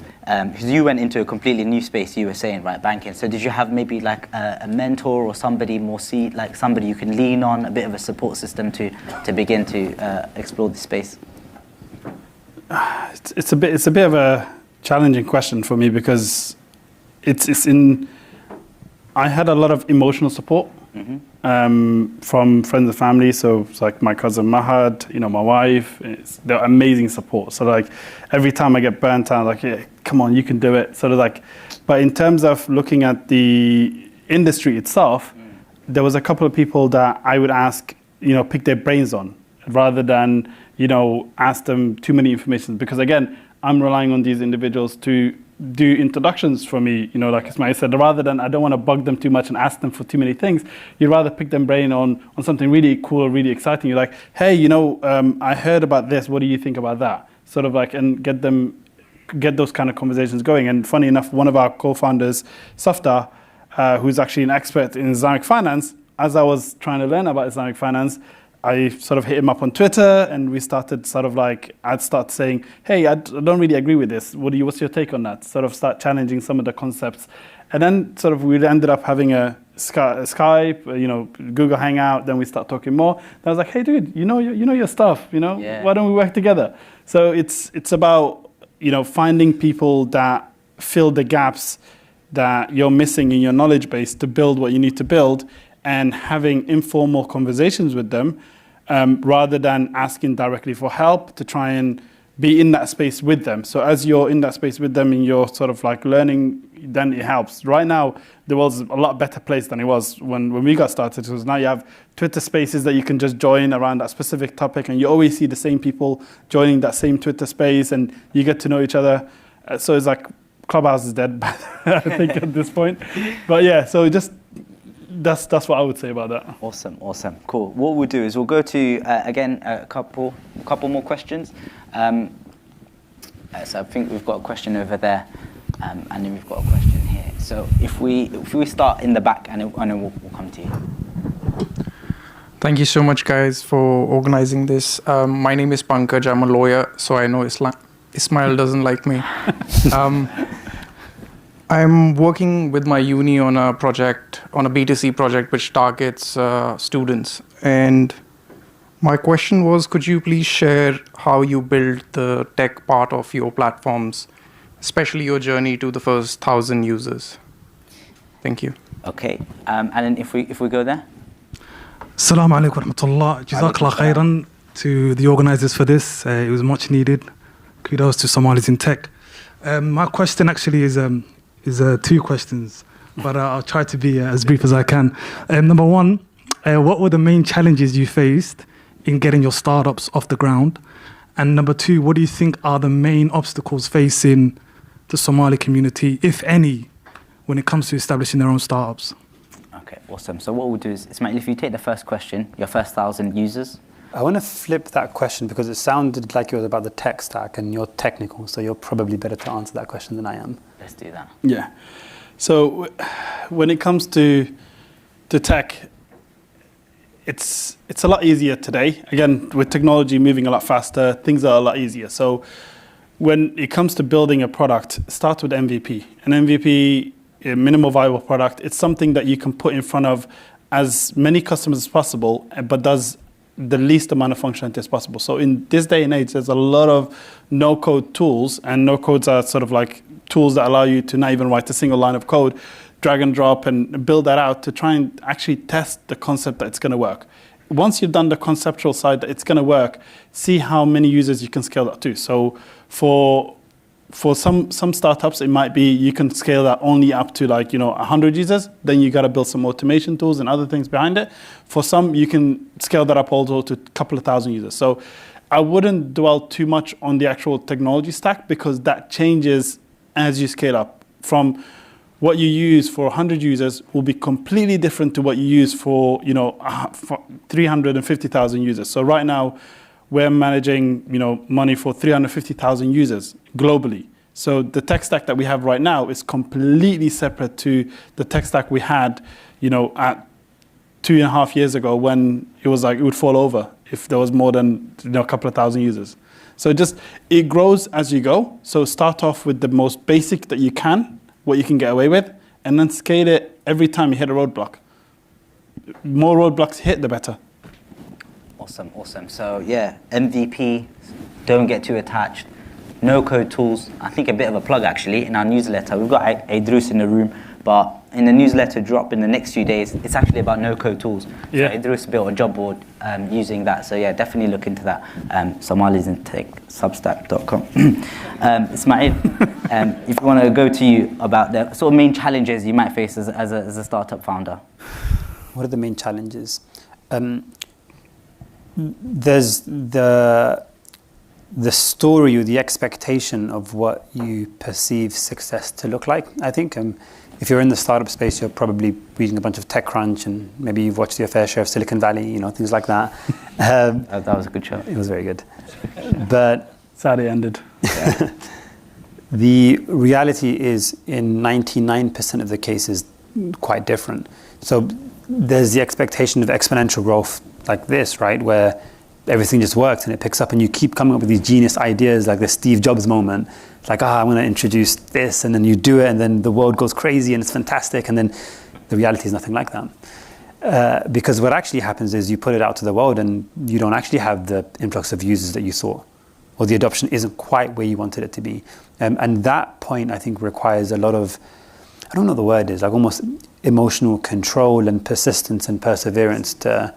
because you went into a completely new space, you were saying, right, banking. So did you have maybe like a mentor or somebody like somebody you can lean on, a bit of a support system to begin to explore this space? It's a bit of a challenging question for me because I had a lot of emotional support. Mm-hmm. From friends and family, so it's like my cousin Mahad, my wife, they're amazing support. So like every time I get burnt out, like, yeah, come on, you can do it. Sort of like, but in terms of looking at the industry itself, there was a couple of people that I would ask, pick their brains on, rather than, ask them too many information. Because again, I'm relying on these individuals to do introductions for me, like Ismail said, rather than, I don't want to bug them too much and ask them for too many things. You'd rather pick them brain on something really cool, really exciting. You're like, hey, I heard about this. What do you think about that? Sort of like, and get those kind of conversations going. And funny enough, one of our co-founders, Safta, who's actually an expert in Islamic finance, as I was trying to learn about Islamic finance, I sort of hit him up on Twitter, and we started sort of like, I'd start saying, hey, I don't really agree with this. What's your take on that? Sort of start challenging some of the concepts. And then sort of we ended up having a Skype, Google Hangout. Then we start talking more. And I was like, hey, dude, you know your stuff, Yeah. Why don't we work together? So it's about, finding people that fill the gaps that you're missing in your knowledge base to build what you need to build, and having informal conversations with them, rather than asking directly for help, to try and be in that space with them. So as you're in that space with them and you're sort of like learning, then it helps. Right now, the world's a lot better place than it was when we got started, because now you have Twitter spaces that you can just join around that specific topic, and you always see the same people joining that same Twitter space, and you get to know each other. So it's like Clubhouse is dead, I think, at this point. But yeah, so just that's what I would say about that. Awesome, cool. What we'll do is we'll go to again a couple more questions. So I think we've got a question over there, and then we've got a question here. So if we start in the back, and then we'll come to you. Thank you so much, guys, for organizing this. My name is Pankaj. I'm a lawyer, so I know Ismail doesn't like me. I'm working with my uni on a B2C project which targets students. And my question was, could you please share how you build the tech part of your platforms, especially your journey to the first 1,000 users? Thank you. Okay, and then if we go there. Assalamu alaikum wa rahmatullah. Jazakallah khairan to the organizers for this. It was much needed. Kudos to Somalis in tech. My question actually is two questions. but I'll try to be as brief as I can. Number one, what were the main challenges you faced in getting your startups off the ground? And number two, what do you think are the main obstacles facing the Somali community, if any, when it comes to establishing their own startups? Okay, awesome. So what we'll do is, Ismail, if you take the first question, your first 1,000 users. I want to flip that question because it sounded like it was about the tech stack and you're technical, so you're probably better to answer that question than I am. Let's do that. Yeah. So when it comes to tech, it's a lot easier today. Again, with technology moving a lot faster, things are a lot easier. So when it comes to building a product, start with MVP. An MVP, a minimal viable product, it's something that you can put in front of as many customers as possible, but does the least amount of functionality as possible. So in this day and age, there's a lot of no-code tools, and no-codes are sort of like tools that allow you to not even write a single line of code, drag and drop and build that out to try and actually test the concept that it's going to work. Once you've done the conceptual side that it's going to work, see how many users you can scale that to. So for some startups, it might be you can scale that only up to 100 users. Then you got to build some automation tools and other things behind it. For some, you can scale that up also to a couple of thousand users. So I wouldn't dwell too much on the actual technology stack because that changes as you scale up. From what you use for 100 users will be completely different to what you use for 350,000 users. So right now, we're managing money for 350,000 users globally. So the tech stack that we have right now is completely separate to the tech stack we had at 2.5 years ago when it was like it would fall over if there was more than a couple of thousand users. So it grows as you go. So start off with the most basic that you can, what you can get away with, and then scale it every time you hit a roadblock. More roadblocks hit, the better. Awesome. So yeah, MVP, don't get too attached. No code tools. I think a bit of a plug actually in our newsletter. We've got Idrus in the room, but in the newsletter drop in the next few days, it's actually about no code tools. Yeah. So Idrus built a job board using that. So yeah, definitely look into that. Somalis in Tech, substack.com. Ismail, if you want to go to you about the sort of main challenges you might face as a startup founder. What are the main challenges? There's the story or the expectation of what you perceive success to look like. I think if you're in the startup space, you're probably reading a bunch of TechCrunch and maybe you've watched your fair share of Silicon Valley, things like that. That was a good show. It was very good. But sad it ended. the reality is in 99% of the cases quite different. So there's the expectation of exponential growth like this, right? Where everything just works and it picks up and you keep coming up with these genius ideas like the Steve Jobs moment. It's like, I'm going to introduce this, and then you do it and then the world goes crazy and it's fantastic, and then the reality is nothing like that. Because what actually happens is you put it out to the world and you don't actually have the influx of users that you thought, or the adoption isn't quite where you wanted it to be. And that point, I think, requires a lot of, I don't know what the word is, like almost emotional control and persistence and perseverance to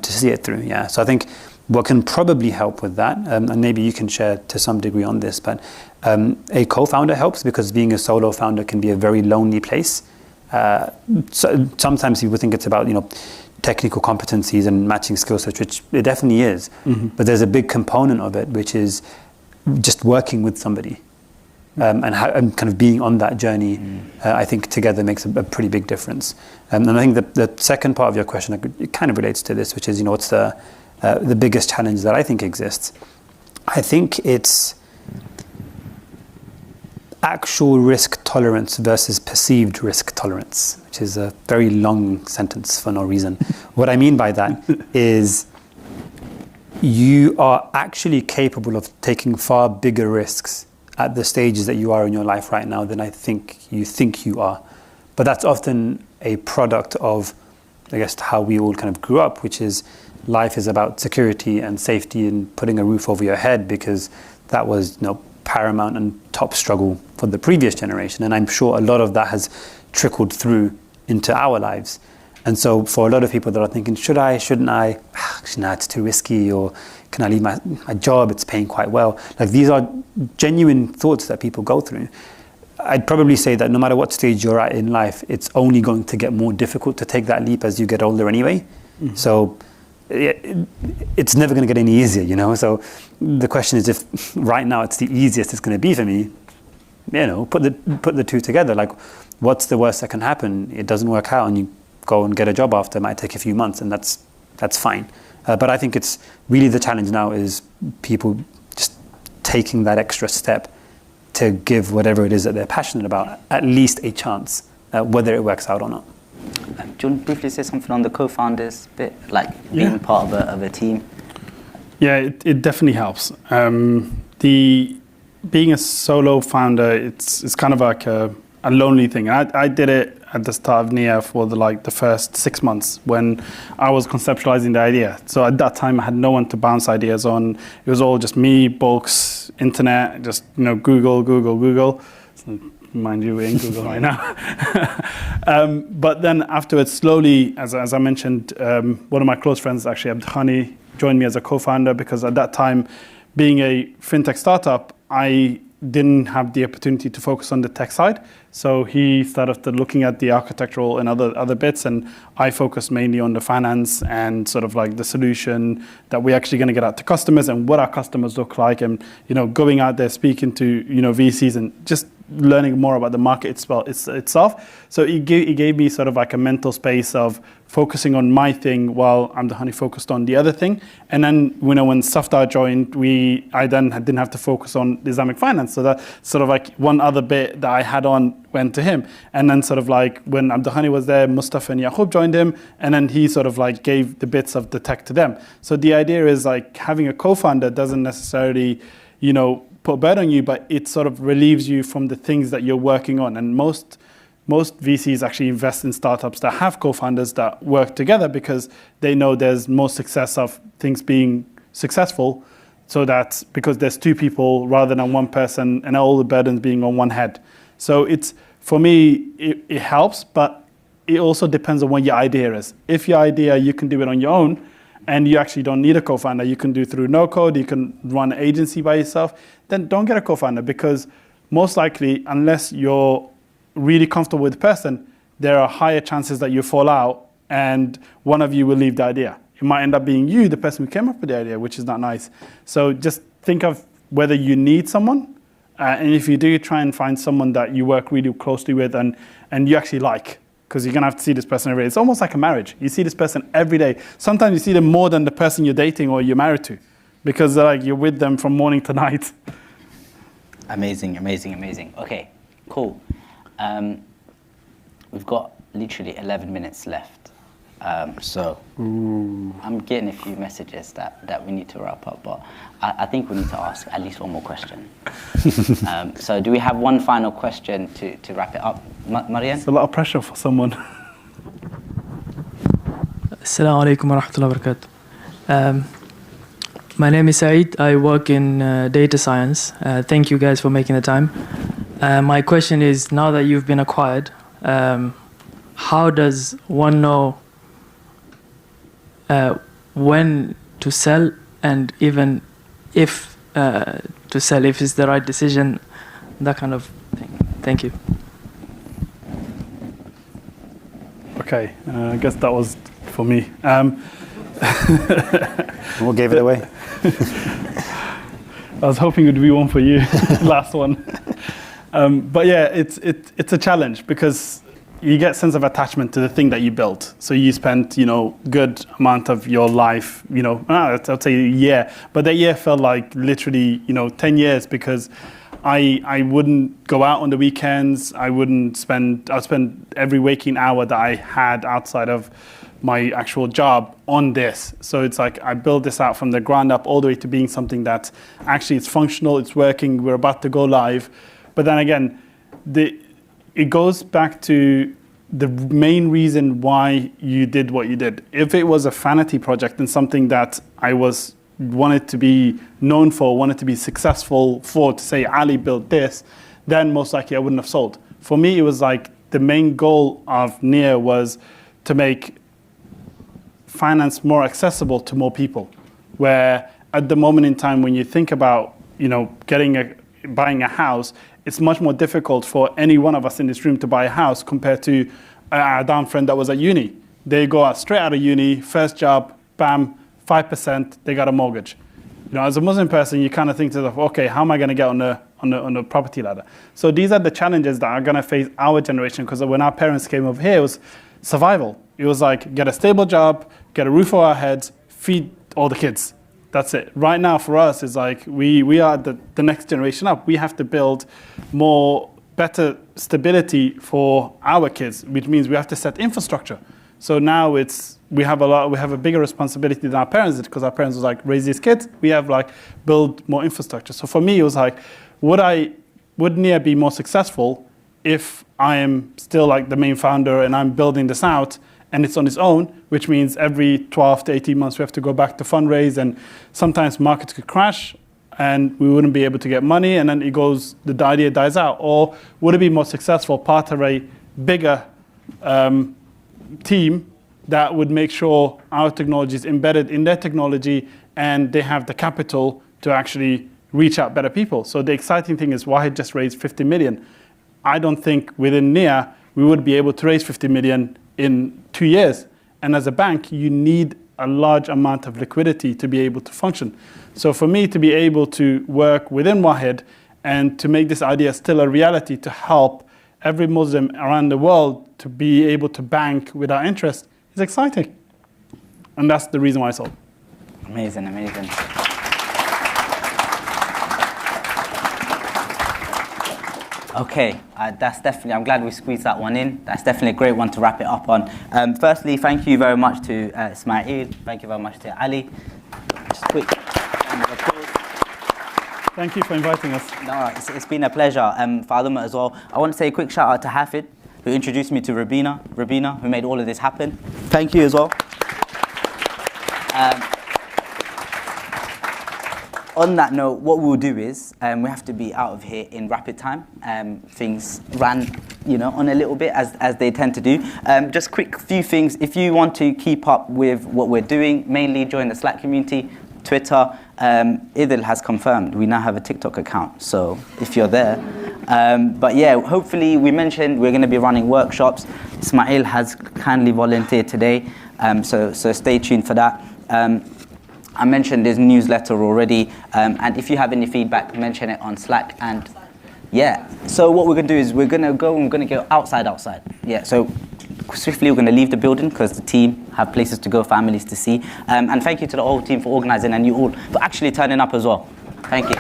see it through. Yeah. So I think what can probably help with that, and maybe you can share to some degree on this, but a co-founder helps, because being a solo founder can be a very lonely place. So sometimes people think it's about technical competencies and matching skill sets, which it definitely is. Mm-hmm. But there's a big component of it, which is just working with somebody. And kind of being on that journey, I think together makes a pretty big difference. And I think the second part of your question, it kind of relates to this, which is, what's the biggest challenge that I think exists? I think it's actual risk tolerance versus perceived risk tolerance, which is a very long sentence for no reason. What I mean by that is you are actually capable of taking far bigger risks at the stages that you are in your life right now than I think you are. But that's often a product of, I guess, how we all kind of grew up, which is life is about security and safety and putting a roof over your head, because that was paramount and top struggle for the previous generation. And I'm sure a lot of that has trickled through into our lives. And so for a lot of people that are thinking, should I, shouldn't I? Actually, no, it's too risky, or can I leave my job? It's paying quite well. Like, these are genuine thoughts that people go through. I'd probably say that no matter what stage you're at in life, it's only going to get more difficult to take that leap as you get older anyway. Mm-hmm. So it's never going to get any easier, you know. So the question is, if right now it's the easiest it's going to be for me, you know, put the two together. Like, what's the worst that can happen? It doesn't work out, and you go and get a job after. It might take a few months, and that's fine. But I think it's really the challenge now is people just taking that extra step to give whatever it is that they're passionate about at least a chance, whether it works out or not. Do you want to briefly say something on the co-founders bit, like being part of a team? Yeah, it definitely helps. Being a solo founder, it's kind of like a lonely thing. I did it at the start of Niyah for the first 6 months when I was conceptualizing the idea. So at that time, I had no one to bounce ideas on. It was all just me, books, internet, just Google. So, mind you, we're in Google right now. But then afterwards, slowly, as I mentioned, one of my close friends, actually Abdulkadir Ali, joined me as a co-founder because at that time, being a fintech startup, I didn't have the opportunity to focus on the tech side. So he started looking at the architectural and other bits, and I focused mainly on the finance and sort of like the solution that we're actually going to get out to customers and what our customers look like, and going out there speaking to VCs and just learning more about the market itself. So it gave me sort of like a mental space of focusing on my thing while Abdulkadir focused on the other thing. And then when Safdar joined, I then didn't have to focus on Islamic finance. So that sort of like one other bit that I had on went to him. And then sort of like when Abdulkadir was there, Mustafa and Yaqub joined him, and then he sort of like gave the bits of the tech to them. So the idea is like having a co-founder doesn't necessarily, put a burden on you, but it sort of relieves you from the things that you're working on. And most VCs actually invest in startups that have co-founders that work together because they know there's more success of things being successful, so that because there's two people rather than one person and all the burdens being on one head. So for me, it helps, but it also depends on what your idea is. If your idea, you can do it on your own, and you actually don't need a co-founder, you can do through no code, you can run an agency by yourself, then don't get a co-founder, because most likely, unless you're really comfortable with the person, there are higher chances that you fall out and one of you will leave the idea. It might end up being you, the person who came up with the idea, which is not nice. So just think of whether you need someone, and if you do, try and find someone that you work really closely with and you actually like. Because you're going to have to see this person every day. It's almost like a marriage. You see this person every day. Sometimes you see them more than the person you're dating or you're married to, because you're with them from morning to night. Amazing. Okay, cool. We've got literally 11 minutes left. I'm getting a few messages that we need to wrap up, but I think we need to ask at least one more question. So do we have one final question to wrap it up? Marian? It's a lot of pressure for someone. Assalamu alaikum wa rahmatullahi wa barakatuh. My name is Saeed. I work in data science. Thank you guys for making the time. My question is, now that you've been acquired, how does one know when to sell, and even if to sell, if it's the right decision, that kind of thing? Thank you. Okay, I guess that was for me. What gave it away? I was hoping it would be one for you, last one. But yeah, it's a challenge because you get a sense of attachment to the thing that you built. So you spent, good amount of your life, I'll say a year, but that year felt like literally, 10 years, because I wouldn't go out on the weekends. I'd spend every waking hour that I had outside of my actual job on this. So it's like I built this out from the ground up all the way to being something that actually it's functional, it's working, we're about to go live. But then again, it goes back to the main reason why you did what you did. If it was a vanity project and something that I wanted to be known for, wanted to be successful for, to say Ali built this, then most likely I wouldn't have sold. For me, it was like the main goal of Niyah was to make finance more accessible to more people. Where at the moment in time, when you think about, buying a house, it's much more difficult for any one of us in this room to buy a house compared to our down friend that was at uni. They go out straight out of uni, first job, bam, 5%, they got a mortgage. You know, as a Muslim person, you kind of think to yourself, okay, how am I going to get on the property ladder? So these are the challenges that are going to face our generation, because when our parents came over here, it was survival. It was like, get a stable job, get a roof over our heads, feed all the kids. That's it. Right now for us, it's like we are the next generation up. We have to build better stability for our kids, which means we have to set infrastructure. So now we have a bigger responsibility than our parents did, because our parents was like, raise these kids. We have like build more infrastructure. So for me, it was like, would Niyah be more successful if I am still like the main founder and I'm building this out and it's on its own, which means every 12 to 18 months we have to go back to fundraise, and sometimes markets could crash and we wouldn't be able to get money, and then the idea dies out? Or would it be more successful part of a bigger team that would make sure our technology is embedded in their technology and they have the capital to actually reach out better people? So the exciting thing is Wahid just raised 50 million. I don't think within Niyah we would be able to raise 50 million in 2 years. And as a bank, you need a large amount of liquidity to be able to function. So for me to be able to work within Wahid and to make this idea still a reality, to help every Muslim around the world to be able to bank with our interest, is exciting. And that's the reason why I sold. Amazing, amazing. Okay, that's definitely, I'm glad we squeezed that one in. That's definitely a great one to wrap it up on. Firstly, thank you very much to Ismail. Thank you very much to Ali. Just quick round of applause. Thank you for inviting us. No, it's been a pleasure. Fadumo as well. I want to say a quick shout out to Hafid, who introduced me to Rabina, who made all of this happen. Thank you as well. On that note, what we'll do is we have to be out of here in rapid time. Things ran, on a little bit as they tend to do. Just quick few things. If you want to keep up with what we're doing, mainly join the Slack community, Twitter. Idil has confirmed we now have a TikTok account, so if you're there. But yeah, hopefully we mentioned we're going to be running workshops. Ismail has kindly volunteered today, so stay tuned for that. I mentioned there's newsletter already, and if you have any feedback, mention it on Slack. And yeah, so what we're going to do is we're going to go outside. Yeah, so swiftly we're going to leave the building because the team have places to go, families to see. And thank you to the whole team for organizing, and you all for actually turning up as well. Thank you.